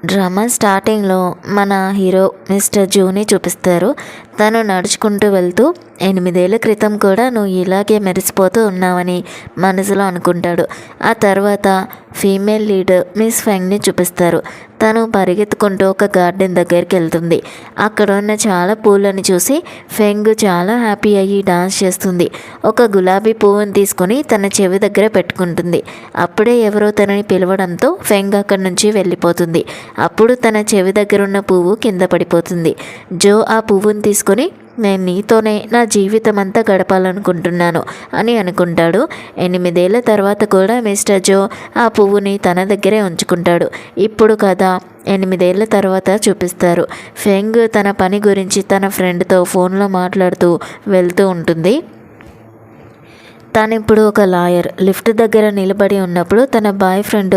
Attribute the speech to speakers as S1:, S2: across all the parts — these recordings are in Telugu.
S1: డ్రామా స్టార్టింగ్లో మన హీరో మిస్టర్ జోని చూపిస్తారు. తను నడుచుకుంటూ వెళ్తూ 8 ఏళ్ల క్రితం కూడా నువ్వు ఇలాగే మెరిసిపోతూ ఉన్నావని మనసులో అనుకుంటాడు. ఆ తర్వాత ఫీమేల్ లీడ్ మిస్ ఫెంగ్ని చూపిస్తారు. తను పరిగెత్తుకుంటూ ఒక గార్డెన్ దగ్గరికి వెళ్తుంది. అక్కడ ఉన్న చాలా పూలను చూసి ఫెంగ్ చాలా హ్యాపీ అయ్యి డాన్స్ చేస్తుంది. ఒక గులాబీ పువ్వుని తీసుకొని తన చెవి దగ్గర పెట్టుకుంటుంది. అప్పుడే ఎవరో తనని పిలవడంతో ఫెంగ్ అక్కడి నుంచి వెళ్ళిపోతుంది. అప్పుడు తన చెవి దగ్గర ఉన్న పువ్వు కింద పడిపోతుంది. జో ఆ పువ్వుని తీసుకొని నేను నీతోనే నా జీవితం అంతా గడపాలనుకుంటున్నాను అని అనుకుంటాడు. 8 ఏళ్ల తర్వాత కూడా మిస్టర్ జో ఆ పువ్వుని తన దగ్గరే ఉంచుకుంటాడు. ఇప్పుడు కథ 8 ఏళ్ల తర్వాత చూపిస్తారు. ఫెంగ్ తన పని గురించి తన ఫ్రెండ్తో ఫోన్లో మాట్లాడుతూ వెళ్తూ ఉంటుంది. తను ఇప్పుడు ఒక లాయర్. లిఫ్ట్ దగ్గర నిలబడి ఉన్నప్పుడు తన బాయ్ ఫ్రెండ్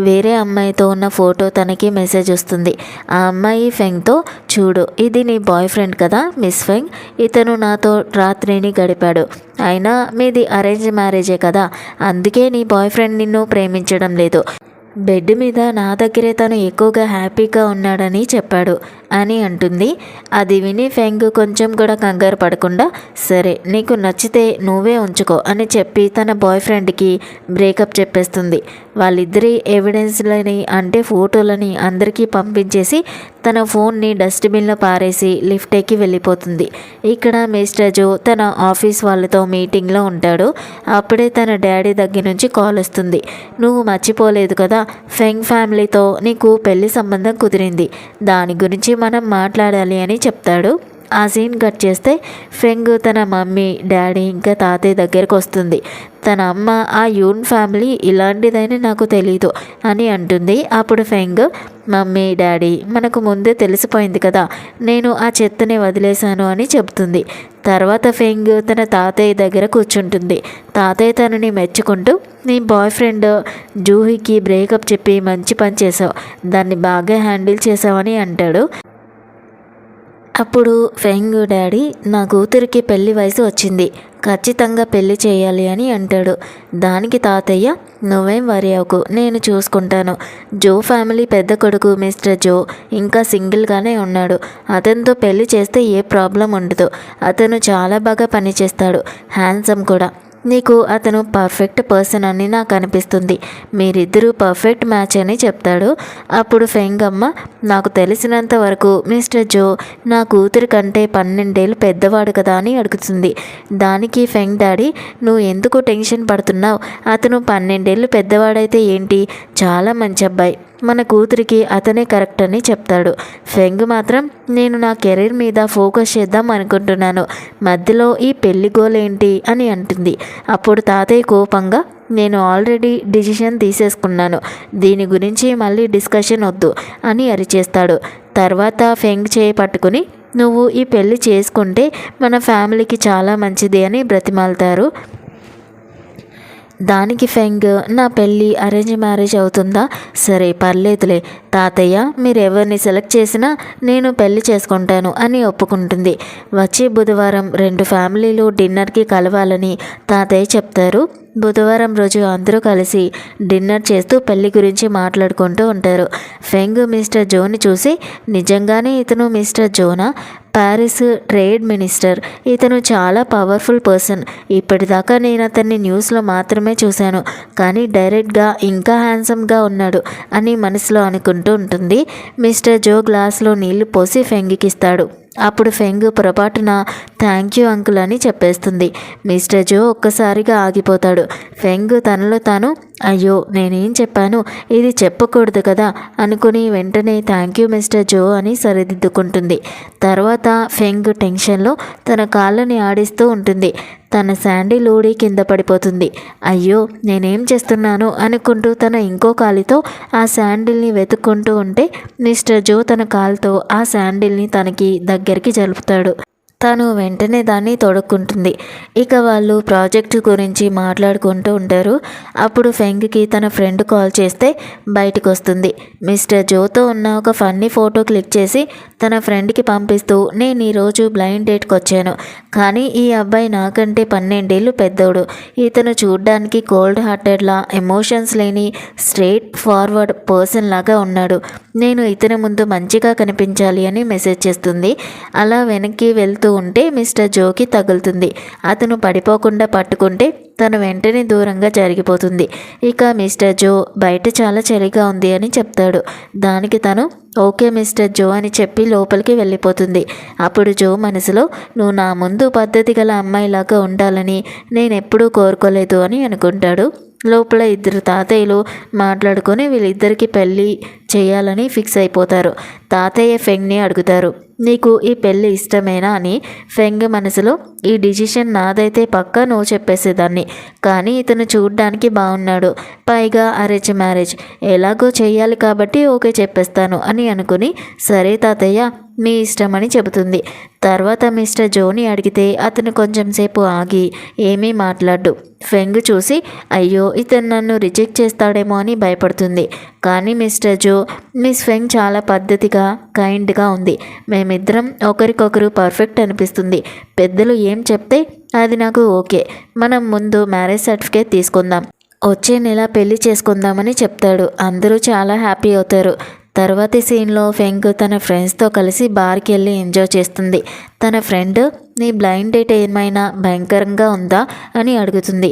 S1: వేరే అమ్మాయితో ఉన్న ఫోటో తనకి మెసేజ్ వస్తుంది. ఆ అమ్మాయి ఫెంగ్తో, చూడు ఇది నీ బాయ్ ఫ్రెండ్ కదా మిస్ ఫెంగ్, ఇతను నాతో రాత్రిని గడిపాడు. అయినా మీది అరేంజ్ మ్యారేజే కదా, అందుకే నీ బాయ్ ఫ్రెండ్ నిన్ను ప్రేమించడం లేదు. బెడ్ మీద నా దగ్గరే తను ఎక్కువగా హ్యాపీగా ఉన్నాడని చెప్పాడు అని అంటుంది. అది విని ఫెంగ్ కొంచెం కూడా కంగారు పడకుండా, సరే నీకు నచ్చితే నువ్వే ఉంచుకో అని చెప్పి తన బాయ్ ఫ్రెండ్కి బ్రేకప్ చెప్పేస్తుంది. వాళ్ళిద్దరి ఎవిడెన్స్లని అంటే ఫోటోలని అందరికీ పంపించేసి తన ఫోన్ని డస్ట్బిన్లో పారేసి లిఫ్ట్ ఎక్కి వెళ్ళిపోతుంది. ఇక్కడ మిస్టర్ జో తన ఆఫీస్ వాళ్ళతో మీటింగ్లో ఉంటాడు. అప్పుడే తన డాడీ దగ్గర నుంచి కాల్ వస్తుంది. నువ్వు మర్చిపోలేదు కదా, ఫెంగ్ ఫ్యామిలీతో నీకు పెళ్లి సంబంధం కుదిరింది, దాని గురించి మనం మాట్లాడాలి అని చెప్తాడు. ఆ సీన్ కట్ చేస్తే ఫెంగ్ తన మమ్మీ, డాడీ ఇంకా తాతయ్య దగ్గరకు వస్తుంది. తన అమ్మ ఆ యూన్ ఫ్యామిలీ ఇలాంటిదని నాకు తెలీదు అని అంటుంది. అప్పుడు ఫెంగ్, మమ్మీ డాడీ మనకు ముందే తెలిసిపోయింది కదా, నేను ఆ చెత్తని వదిలేశాను అని చెబుతుంది. తర్వాత ఫెంగ్ తన తాతయ్య దగ్గర కూర్చుంటుంది. తాతయ్య తనని మెచ్చుకుంటూ, నీ బాయ్ ఫ్రెండ్ జూహీకి బ్రేకప్ చెప్పి మంచి పని చేసావు, దాన్ని బాగా హ్యాండిల్ చేసావని అంటాడు. అప్పుడు ఫెంగ్ డాడీ, నా కూతురికి పెళ్లి వయసు వచ్చింది, ఖచ్చితంగా పెళ్లి చేయాలి అని అంటాడు. దానికి తాతయ్య, నువ్వేం వరి అవ్వకు, నేను చూసుకుంటాను. జో ఫ్యామిలీ పెద్ద కొడుకు మిస్టర్ జో ఇంకా సింగిల్గానే ఉన్నాడు, అతనితో పెళ్లి చేస్తే ఏ ప్రాబ్లం ఉండదు. అతను చాలా బాగా పనిచేస్తాడు, హ్యాండ్సమ్ కూడా. నీకు అతను పర్ఫెక్ట్ పర్సన్ అని నాకు అనిపిస్తుంది, మీరిద్దరూ పర్ఫెక్ట్ మ్యాచ్ అని చెప్తాడు. అప్పుడు ఫెంగ్ అమ్మ, నాకు తెలిసినంత వరకు మిస్టర్ జో నా కూతురి కంటే 12 ఏళ్ళు పెద్దవాడు కదా అని అడుగుతుంది. దానికి ఫెంగ్ డాడీ, నువ్వు ఎందుకు టెన్షన్ పడుతున్నావు, అతను 12 ఏళ్ళు పెద్దవాడైతే ఏంటి, చాలా మంచి అబ్బాయి, మన కూతురికి అతనే కరెక్ట్ అని చెప్తాడు. ఫెంగ్ మాత్రం, నేను నా కెరీర్ మీద ఫోకస్ చేద్దాం అనుకుంటున్నాను, మధ్యలో ఈ పెళ్లి గోల్ ఏంటి అని అంటుంది. అప్పుడు తాతయ్య కోపంగా, నేను ఆల్రెడీ డిసిషన్ తీసేసుకున్నాను, దీని గురించి మళ్ళీ డిస్కషన్ వద్దు అని అరిచేస్తాడు. తర్వాత ఫెంగ్ చేయి పట్టుకుని, నువ్వు ఈ పెళ్లి చేసుకుంటే మన ఫ్యామిలీకి చాలా మంచిది అని బ్రతిమాలుతారు. దానికి ఫెంగ్, నా పెళ్ళి అరేంజ్ మ్యారేజ్ అవుతుందా, సరే పర్లేదులే తాతయ్య, మీరు ఎవరిని సెలెక్ట్ చేసినా నేను పెళ్లి చేసుకుంటాను అని ఒప్పుకుంటుంది. వచ్చే బుధవారం 2 ఫ్యామిలీలు డిన్నర్కి కలవాలని తాతయ్య చెప్తారు. బుధవారం రోజు అందరూ కలిసి డిన్నర్ చేస్తూ పెళ్లి గురించి మాట్లాడుకుంటూ ఉంటారు. ఫెంగ్ మిస్టర్ జోని చూసి, నిజంగానే ఇతను mister Zona, Paris trade minister, ఇతను చాలా పవర్ఫుల్ పర్సన్, ఇప్పటిదాకా నేను అతన్ని న్యూస్లో మాత్రమే చూశాను, కానీ డైరెక్ట్గా ఇంకా హ్యాండ్సమ్గా ఉన్నాడు అని మనసులో అనుకుంటూ ఉంటుంది. మిస్టర్ జో గ్లాస్లో నీళ్లు పోసి ఫెంగ్కి ఇస్తాడు. అప్పుడు ఫెంగ్ పొరపాటున థ్యాంక్ యూ అంకుల్ అని చెప్పేస్తుంది. మిస్టర్ జో ఒక్కసారిగా ఆగిపోతాడు. ఫెంగ్ తనలో తాను, అయ్యో నేనేం చెప్పాను, ఇది చెప్పకూడదు కదా అనుకుని వెంటనే థ్యాంక్ యూ మిస్టర్ జో అని సరిదిద్దుకుంటుంది. తర్వాత ఫెంగ్ టెన్షన్లో తన కాళ్ళని ఆడిస్తూ ఉంటుంది. తన శాండిల్ ఊడి కింద పడిపోతుంది. అయ్యో నేనేం చేస్తున్నాను అనుకుంటూ తన ఇంకో కాలితో ఆ శాండిల్ని వెతుక్కుంటూ ఉంటే మిస్టర్ జో తన కాలుతో ఆ శాండిల్ని తనకి దగ్గరికి జరుపుతాడు. తను వెంటనే దాన్ని తొడుక్కుంటుంది. ఇక వాళ్ళు ప్రాజెక్టు గురించి మాట్లాడుకుంటూ ఉంటారు. అప్పుడు ఫెంగ్కి తన ఫ్రెండ్ కాల్ చేస్తే బయటకు వస్తుంది. మిస్టర్ జోతో ఉన్న ఒక ఫన్నీ ఫోటో క్లిక్ చేసి తన ఫ్రెండ్కి పంపిస్తూ, నేను ఈరోజు బ్లైండ్ డేట్కి వచ్చాను, కానీ ఈ అబ్బాయి నాకంటే 12 ఏళ్ళు పెద్దోడు. ఇతను చూడ్డానికి కోల్డ్ హార్టెడ్లా, ఎమోషన్స్ లేని స్ట్రైట్ ఫార్వర్డ్ పర్సన్ లాగా ఉన్నాడు. నేను ఇతని ముందు మంచిగా కనిపించాలి అని మెసేజ్ చేస్తుంది. అలా వెనక్కి వెళ్తూ ఉంటే మిస్టర్ జోకి తగులుతుంది. అతను పడిపోకుండా పట్టుకుంటే తను వెంటనే దూరంగా జరిగిపోతుంది. ఇక మిస్టర్ జో బయట చాలా చలిగా ఉంది అని చెప్తాడు. దానికి తను ఓకే మిస్టర్ జో అని చెప్పి లోపలికి వెళ్ళిపోతుంది. అప్పుడు జో మనసులో, నువ్వు నా ముందు పద్ధతి గల అమ్మాయిలాగా ఉండాలని నేను ఎప్పుడూ కోరుకోలేదు అని అనుకుంటాడు. లోపల ఇద్దరు తాతయ్యలు మాట్లాడుకొని వీళ్ళిద్దరికి పెళ్ళి చేయాలని ఫిక్స్ అయిపోతారు. తాతయ్య ఫెంగ్ని అడుగుతారు, నీకు ఈ పెళ్ళి ఇష్టమేనా అని. ఫెంగ్ మనసులో, ఈ డిసిషన్ నాదైతే పక్కా నువ్వు చెప్పేసేదాన్ని, కానీ ఇతను చూడ్డానికి బాగున్నాడు, పైగా అరేంజ్ మ్యారేజ్ ఎలాగో చెయ్యాలి కాబట్టి ఓకే చెప్పేస్తాను అని అనుకుని, సరే తాతయ్య మీ ఇష్టమని చెబుతుంది. తర్వాత మిస్టర్ జోని అడిగితే అతను కొంచెం సేపు ఆగి ఏమీ మాట్లాడు. ఫెంగ్ చూసి అయ్యో ఇతను నన్ను రిజెక్ట్ చేస్తాడేమో అని భయపడుతుంది. కానీ మిస్టర్ జో, మిస్ ఫెంగ్ చాలా పద్ధతిగా కైండ్గా ఉంది. మేమిద్దరం ఒకరికొకరు పర్ఫెక్ట్ అనిపిస్తుంది. పెద్దలు ఏం చెప్తే అది నాకు ఓకే. మనం ముందు మ్యారేజ్ సర్టిఫికేట్ తీసుకుందాం, వచ్చే నెల పెళ్లి చేసుకుందామని చెప్తాడు. అందరూ చాలా హ్యాపీ అవుతారు. తర్వాతి సీన్లో ఫెంగ్ తన ఫ్రెండ్స్తో కలిసి బార్కి వెళ్ళి ఎంజాయ్ చేస్తుంది. తన ఫ్రెండ్, నీ బ్లైండ్ డేట్ ఏమైనా భయంకరంగా ఉందా అని అడుగుతుంది.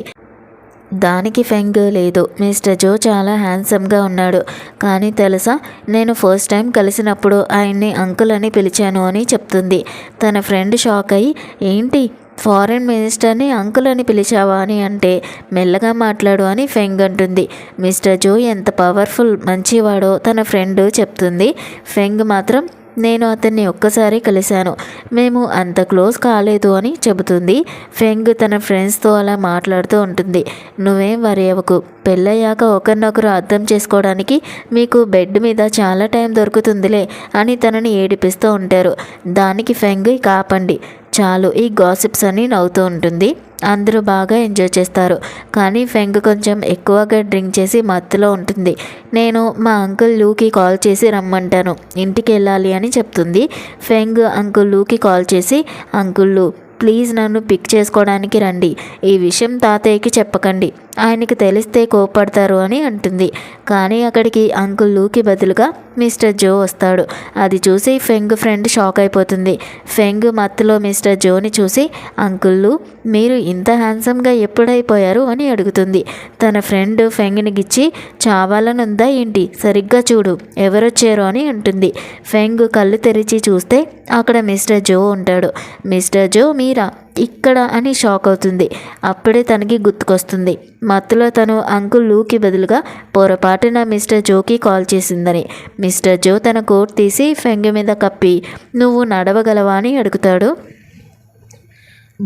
S1: దానికి ఫెంగ్, లేదు మిస్టర్ జో చాలా హ్యాండ్సమ్గా ఉన్నాడు, కానీ తెలుసా నేను ఫస్ట్ టైం కలిసినప్పుడు ఆయన్ని అంకుల్ అని పిలిచాను అని చెప్తుంది. తన ఫ్రెండ్ షాక్ అయ్యి, ఏంటి ఫారెన్ మినిస్టర్ని అంకుల్ అని పిలిచావా అని అంటే, మెల్లగా మాట్లాడు అని ఫెంగ్ అంటుంది. మిస్టర్ జో ఎంత పవర్ఫుల్ మంచివాడో తన ఫ్రెండ్ చెప్తుంది. ఫెంగ్ మాత్రం, నేను అతన్ని ఒక్కసారి కలిశాను, మేము అంత క్లోజ్ కాలేదు అని చెబుతుంది. ఫెంగ్ తన ఫ్రెండ్స్తో అలా మాట్లాడుతూ ఉంటుంది. నువ్వేం వరి అవ్వకు, పెళ్ళయ్యాక ఒకరినొకరు అర్థం చేసుకోవడానికి మీకు బెడ్ మీద చాలా టైం దొరుకుతుందిలే అని తనని ఏడిపిస్తూ ఉంటారు. దానికి ఫెంగ్, కాపండి చాలు ఈ గాసిప్స్ అని నవ్వుతూ ఉంటుంది. అందరూ బాగా ఎంజాయ్ చేస్తారు. కానీ ఫెంగ్ కొంచెం ఎక్కువగా డ్రింక్ చేసి మత్తులో ఉంటుంది. నేను మా అంకుల్ లూకి కాల్ చేసి రమ్మంటాను, ఇంటికి వెళ్ళాలి అని చెప్తుంది. ఫెంగ్ అంకుల్ లూకి కాల్ చేసి, అంకుల్ లూ ప్లీజ్ నన్ను పిక్ చేసుకోవడానికి రండి, ఈ విషయం తాతయ్యకి చెప్పకండి, ఆయనకి తెలిస్తే కోపడతారు అని అంటుంది. కానీ అక్కడికి అంకుల్ లూకి బదులుగా మిస్టర్ జో వస్తాడు. అది చూసి ఫెంగ్ ఫ్రెండ్ షాక్ అయిపోతుంది. ఫెంగ్ మత్తులో మిస్టర్ జోని చూసి, అంకుల్ లూ మీరు ఇంత హ్యాండ్సమ్గా ఎప్పుడైపోయారు అని అడుగుతుంది. తన ఫ్రెండ్ ఫెంగ్ని గిచ్చి, చావాలనుందా ఏంటి, సరిగ్గా చూడు ఎవరొచ్చారో అని అంటుంది. ఫెంగ్ కళ్ళు తెరిచి చూస్తే అక్కడ మిస్టర్ జో ఉంటాడు. మిస్టర్ జో మీరా ఇక్కడ అని షాక్ అవుతుంది. అప్పుడే తనకి గుర్తుకొస్తుంది, మత్తులో తను అంకుల్ లూకి బదులుగా పొరపాటున మిస్టర్ జోకి కాల్ చేసిందని. మిస్టర్ జో తన కోట్ తీసి ఫెంగ్ మీద కప్పి, నువ్వు నడవగలవా అని అడుగుతాడు.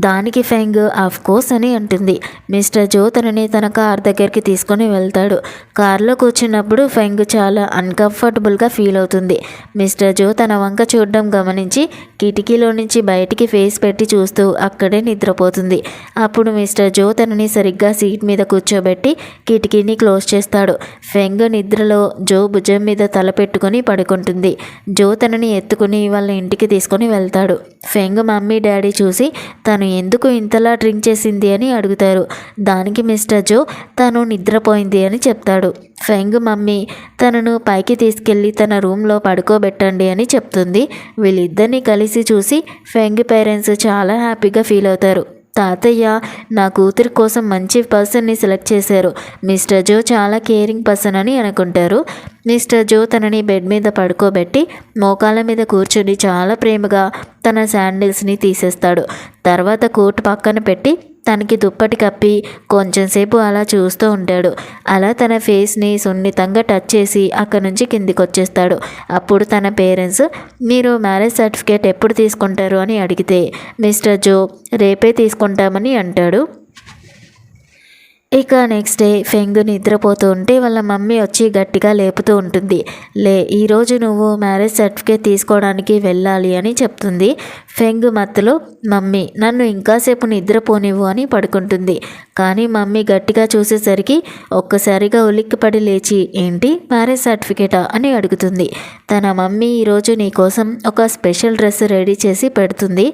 S1: దానికి ఫెంగ్ ఆఫ్ కోర్స్ అని అంటుంది. మిస్టర్ జో తనని తన కార్ దగ్గరికి తీసుకొని వెళ్తాడు. కార్లో కూర్చున్నప్పుడు ఫెంగ్ చాలా అన్కంఫర్టబుల్గా ఫీల్ అవుతుంది. మిస్టర్ జో తన వంక చూడడం గమనించి కిటికీలో నుంచి బయటికి ఫేస్ పెట్టి చూస్తూ అక్కడే నిద్రపోతుంది. అప్పుడు మిస్టర్ జో తనని సరిగ్గా సీట్ మీద కూర్చోబెట్టి కిటికీని క్లోజ్ చేస్తాడు. ఫెంగ్ నిద్రలో జో భుజం మీద తల పెట్టుకుని పడుకుంటుంది. జో తనని ఎత్తుకుని వాళ్ళ ఇంటికి తీసుకొని వెళ్తాడు. ఫెంగ్ మమ్మీ డాడీ చూసి తను ఎందుకు ఇంతలా డ్రింక్ చేసింది అని అడుగుతారు. దానికి మిస్టర్ జో తను నిద్రపోయింది అని చెప్తాడు. ఫెంగ్ మమ్మీ తనను పైకి తీసుకెళ్ళి తన రూమ్లో పడుకోబెట్టండి అని చెప్తుంది. వీళ్ళిద్దరిని కలిసి చూసి ఫెంగ్ పేరెంట్స్ చాలా హ్యాపీగా ఫీల్ అవుతారు. తాతయ్య నా కూతురి కోసం మంచి పర్సన్ని సెలెక్ట్ చేశారు, మిస్టర్ జో చాలా కేరింగ్ పర్సన్ అని అనుకుంటారు. మిస్టర్ జో తనని బెడ్ మీద పడుకోబెట్టి మోకాళ్ళ మీద కూర్చొని చాలా ప్రేమగా తన శాండిల్స్ని తీసేస్తాడు. తర్వాత కోట్ పక్కన పెట్టి తనకి దుప్పటి కప్పి కొంచెంసేపు అలా చూస్తూ ఉంటాడు. అలా తన ఫేస్ని సున్నితంగా టచ్ చేసి అక్కడి నుంచి కిందికి వచ్చేస్తాడు. అప్పుడు తన పేరెంట్స్, మీరు మ్యారేజ్ సర్టిఫికేట్ ఎప్పుడు తీసుకుంటారు అని అడిగితే మిస్టర్ జో రేపే తీసుకుంటామని అంటాడు. ఇక నెక్స్ట్ డే ఫెంగ్ నిద్రపోతూ ఉంటే వాళ్ళ మమ్మీ వచ్చి గట్టిగా లేపుతూ ఉంటుంది. ఈరోజు నువ్వు మ్యారేజ్ సర్టిఫికేట్ తీసుకోవడానికి వెళ్ళాలి అని చెప్తుంది. ఫెంగ్ మత్తులో మమ్మీ నన్ను ఇంకాసేపు నిద్రపోనివ్వు అని పడుకుంటుంది. కానీ మమ్మీ గట్టిగా చూసేసరికి ఒక్కసారిగా ఉలిక్కిపడి లేచి ఏంటి మ్యారేజ్ సర్టిఫికేటా అని అడుగుతుంది. తన మమ్మీ ఈరోజు నీకోసం ఒక స్పెషల్ డ్రెస్ రెడీ చేసి పెడుతుంది.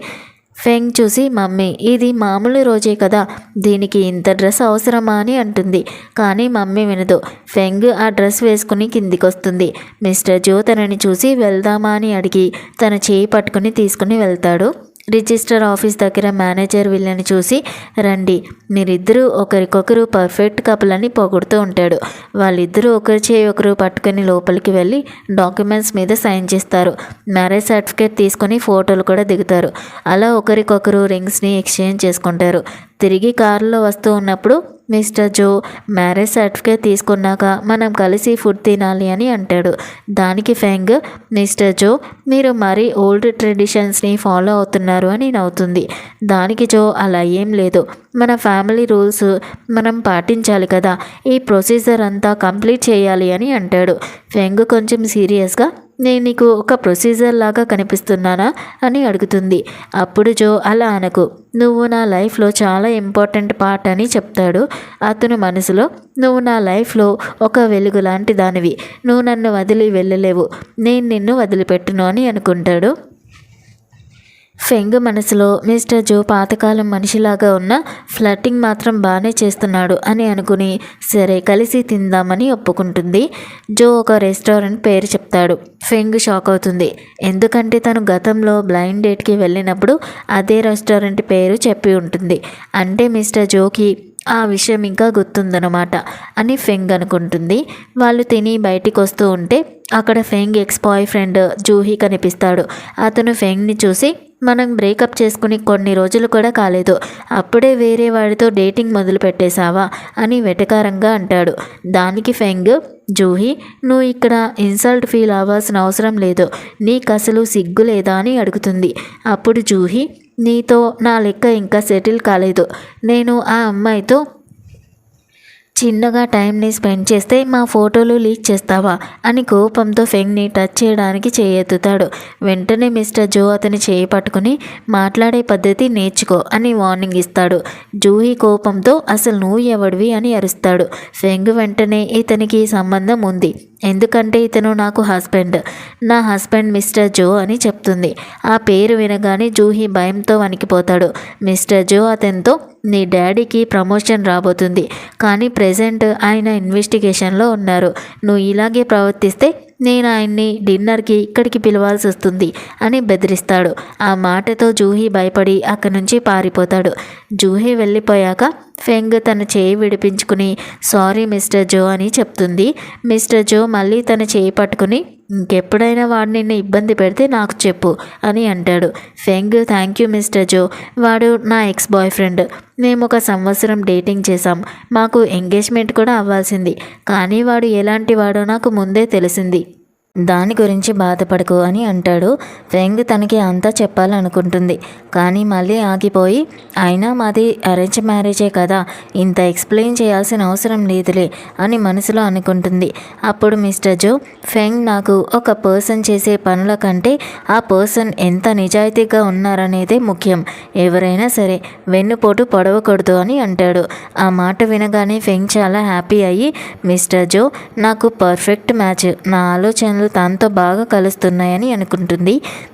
S1: ఫెంగ్ చూసి మమ్మీ ఇది మామూలు రోజే కదా, దీనికి ఇంత డ్రెస్ అవసరమా అని అంటుంది. కానీ మమ్మీ వినదు. ఫెంగ్ ఆ డ్రెస్ వేసుకుని కిందికి వస్తుంది. మిస్టర్ జో తనని చూసి వెళ్దామా అని అడిగి తన చేయి పట్టుకుని తీసుకుని వెళ్తాడు. రిజిస్టర్ ఆఫీస్ దగ్గర మేనేజర్ వీళ్ళని చూసి రండి, మీరిద్దరూ ఒకరికొకరు పర్ఫెక్ట్ కపుల్ అని పొగుడుతూ ఉంటాడు. వాళ్ళిద్దరూ ఒకరి చేయి ఒకరు పట్టుకుని లోపలికి వెళ్ళి డాక్యుమెంట్స్ మీద సైన్ చేస్తారు. మ్యారేజ్ సర్టిఫికేట్ తీసుకొని ఫోటోలు కూడా దిగుతారు. అలా ఒకరికొకరు రింగ్స్ని ఎక్స్చేంజ్ చేసుకుంటారు. తిరిగి కారులో వస్తూ ఉన్నప్పుడు మిస్టర్ జో మ్యారేజ్ సర్టిఫికేట్ తీసుకున్నాక మనం కలిసి ఫుడ్ తినాలి అని అంటాడు. దానికి ఫెంగ్ మిస్టర్ జో మీరు మరీ ఓల్డ్ ట్రెడిషన్స్ని ఫాలో అవుతున్నారు అని నవ్వుతుంది. దానికి జో అలా ఏం లేదు, మన ఫ్యామిలీ రూల్స్ మనం పాటించాలి కదా, ఈ ప్రొసీజర్ అంతా కంప్లీట్ చేయాలి అని అంటాడు. ఫెంగ్ కొంచెం సీరియస్గా నేను నీకు ఒక ప్రొసీజర్ లాగా కనిపిస్తున్నానా అని అడుగుతుంది. అప్పుడు జో అలా అనకు, నువ్వు నా లైఫ్లో చాలా ఇంపార్టెంట్ పార్ట్ అని చెప్తాడు. అతను మనసులో నువ్వు నా లైఫ్లో ఒక వెలుగు లాంటి దానివి, నువ్వు నన్ను వదిలి వెళ్ళలేవు, నేను నిన్ను వదిలిపెట్టును అని అనుకుంటాడు. ఫెంగ్ మనసులో మిస్టర్ జో పాతకాలం మనిషిలాగా ఉన్న ఫ్లర్టింగ్ మాత్రం బాగానే చేస్తున్నాడు అని అనుకుని సరే కలిసి తిందామని ఒప్పుకుంటుంది. జో ఒక రెస్టారెంట్ పేరు చెప్తాడు. ఫెంగ్ షాక్ అవుతుంది. ఎందుకంటే తను గతంలో బ్లైండ్ డేట్కి వెళ్ళినప్పుడు అదే రెస్టారెంట్ పేరు చెప్పి ఉంటుంది. అంటే మిస్టర్ జోకి ఆ విషయం ఇంకా గుర్తుందనమాట అని ఫెంగ్ అనుకుంటుంది. వాళ్ళు తిని బయటికి వస్తూ ఉంటే అక్కడ ఫెంగ్ ఎక్స్ బాయ్ ఫ్రెండ్ జూహీ కనిపిస్తాడు. అతను ఫెంగ్ని చూసి మనం బ్రేకప్ చేసుకుని కొన్ని రోజులు కూడా కాలేదు, అప్పుడే వేరే వాడితో డేటింగ్ మొదలు పెట్టేశావా అని వెటకారంగా అంటాడు. దానికి ఫెంగ్ జూహీ నువ్వు ఇక్కడ ఇన్సల్ట్ ఫీల్ అవ్వాల్సిన అవసరం లేదు, నీకు అసలు సిగ్గు లేదా అని అడుగుతుంది. అప్పుడు జూహీ నీతో నా లెక్క ఇంకా సెటిల్ కాలేదు, నేను ఆ అమ్మాయితో చిన్నగా టైంని స్పెండ్ చేస్తే మా ఫోటోలు లీక్ చేస్తావా అని కోపంతో ఫెంగ్ని టచ్ చేయడానికి చేయెత్తుతాడు. వెంటనే మిస్టర్ జో అతని చేయి పట్టుకుని మాట్లాడే పద్ధతి నేర్చుకో అని వార్నింగ్ ఇస్తాడు. జూహీ కోపంతో అసలు నువ్వు ఎవడివి అని అరుస్తాడు. ఫెంగ్ వెంటనే ఇతనికి సంబంధం ఉంది, ఎందుకంటే ఇతను నాకు హస్బెండ్, నా హస్బెండ్ మిస్టర్ జో అని చెప్తుంది. ఆ పేరు వినగానే జూహీ భయంతో వణికిపోతాడు. మిస్టర్ జో అతనితో నీ డాడీకి ప్రమోషన్ రాబోతుంది, కానీ ప్రెజెంట్ ఆయన ఇన్వెస్టిగేషన్లో ఉన్నారు, నువ్వు ఇలాగే ప్రవర్తిస్తే నేను ఆయన్ని డిన్నర్కి ఇక్కడికి పిలవాల్సి వస్తుంది అని బెదిరిస్తాడు. ఆ మాటతో జూహీ భయపడి అక్కడి నుంచి పారిపోతాడు. జూహీ వెళ్ళిపోయాక ఫెంగ్ తన చేయి విడిపించుకుని సారీ మిస్టర్ జో అని చెప్తుంది. మిస్టర్ జో మళ్ళీ తన చేయి పట్టుకుని ఇంకెప్పుడైనా వాడు నిన్ను ఇబ్బంది పెడితే నాకు చెప్పు అని అంటాడు. ఫెంగ్ థ్యాంక్ యూ మిస్టర్ జో, వాడు నా ఎక్స్ బాయ్ ఫ్రెండ్, మేము ఒక సంవత్సరం డేటింగ్ చేసాం, మాకు ఎంగేజ్మెంట్ కూడా అవ్వాల్సింది, కానీ వాడు ఎలాంటి వాడో నాకు ముందే తెలిసింది, దాని గురించి బాధపడకు అని అంటాడు. ఫెంగ్ తనకి అంతా చెప్పాలనుకుంటుంది, కానీ మళ్ళీ ఆగిపోయి అయినా మాది అరేంజ్ మ్యారేజే కదా, ఇంత ఎక్స్ప్లెయిన్ చేయాల్సిన అవసరం లేదులే అని మనసులో అనుకుంటుంది. అప్పుడు మిస్టర్ జో ఫెంగ్ నాకు ఒక పర్సన్ చేసే పనుల కంటే ఆ పర్సన్ ఎంత నిజాయితీగా ఉన్నారనేదే ముఖ్యం, ఎవరైనా సరే వెన్నుపోటు పొడవకూడదు అని అంటాడు. ఆ మాట వినగానే ఫెంగ్ చాలా హ్యాపీ అయ్యి మిస్టర్ జో నాకు పర్ఫెక్ట్ మ్యాచ్, నా ఆలోచనలు తనతో బాగా కలుస్తున్నాయని అనుకుంటుంది.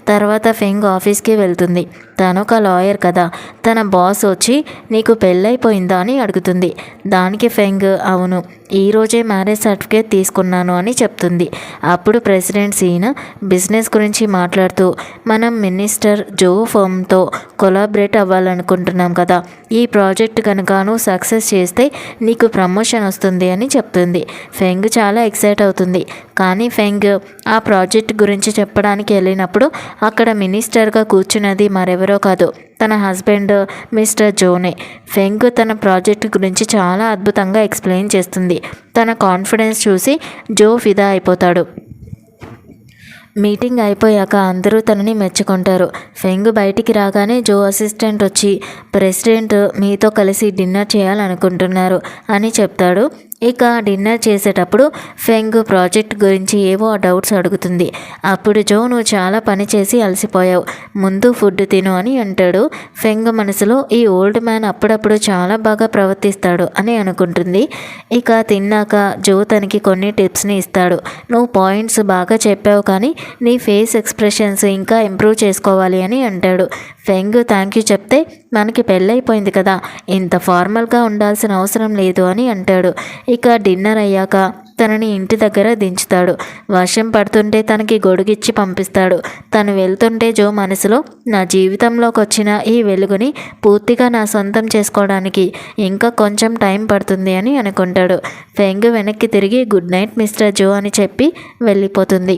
S1: తర్వాత ఫెంగ్ ఆఫీస్కి వెళ్తుంది. తను ఒక లాయర్ కదా, తన బాస్ వచ్చి నీకు పెళ్ళైపోయిందా అని అడుగుతుంది. దానికి ఫెంగ్ అవును, ఈరోజే మ్యారేజ్ సర్టిఫికేట్ తీసుకున్నాను అని చెప్తుంది. అప్పుడు ప్రెసిడెంట్ సీన్ బిజినెస్ గురించి మాట్లాడుతూ మనం మినిస్టర్ జో ఫర్మ్తో కొలాబరేట్ అవ్వాలనుకుంటున్నాం కదా, ఈ ప్రాజెక్ట్ కనుకను సక్సెస్ చేస్తే నీకు ప్రమోషన్ వస్తుంది అని చెప్తుంది. ఫెంగ్ చాలా ఎక్సైట్ అవుతుంది. కానీ ఫెంగ్ ఆ ప్రాజెక్ట్ గురించి చెప్పడానికి వెళ్ళినప్పుడు అక్కడ మినిస్టర్గా కూర్చున్నది మరెవరో కాదు, తన హస్బెండ్ మిస్టర్ జోనే. ఫెంగ్ తన ప్రాజెక్ట్ గురించి చాలా అద్భుతంగా ఎక్స్ప్లెయిన్ చేస్తుంది. తన కాన్ఫిడెన్స్ చూసి జో ఫిదా అయిపోతాడు. మీటింగ్ అయిపోయాక అందరూ తనని మెచ్చుకుంటారు. ఫెంగ్ బయటికి రాగానే జో అసిస్టెంట్ వచ్చి ప్రెసిడెంట్ మీతో కలిసి డిన్నర్ చేయాలనుకుంటున్నారు అని చెప్తాడు. ఇక డిన్నర్ చేసేటప్పుడు ఫెంగ్ ప్రాజెక్ట్ గురించి ఏవో డౌట్స్ అడుగుతుంది. అప్పుడు జో నువ్వు చాలా పని చేసి అలసిపోయావు, ముందు ఫుడ్ తిను అని అంటాడు. ఫెంగ్ మనసులో ఈ ఓల్డ్ మ్యాన్ అప్పుడప్పుడు చాలా బాగా ప్రవర్తిస్తాడు అని అనుకుంటుంది. ఇక తిన్నాక జో తనకి కొన్ని టిప్స్ని ఇస్తాడు. నువ్వు పాయింట్స్ బాగా చెప్పావు, కానీ నీ ఫేస్ ఎక్స్ప్రెషన్స్ ఇంకా ఇంప్రూవ్ చేసుకోవాలి అని అంటాడు. ఫెంగ్ థ్యాంక్ యూ చెప్తే మనకి పెళ్ళైపోయింది కదా, ఇంత ఫార్మల్గా ఉండాల్సిన అవసరం లేదు అని అంటాడు. ఇక డిన్నర్ అయ్యాక తనని ఇంటి దగ్గర దించుతాడు. వర్షం పడుతుంటే తనకి గొడుగిచ్చి పంపిస్తాడు. తను వెళ్తుంటే జో మనసులో నా జీవితంలోకి వచ్చిన ఈ వెలుగుని పూర్తిగా నా సొంతం చేసుకోవడానికి ఇంకా కొంచెం టైం పడుతుంది అని అనుకుంటాడు. ఫెంగ్ వెనక్కి తిరిగి గుడ్ నైట్ మిస్టర్ జో అని చెప్పి వెళ్ళిపోతుంది.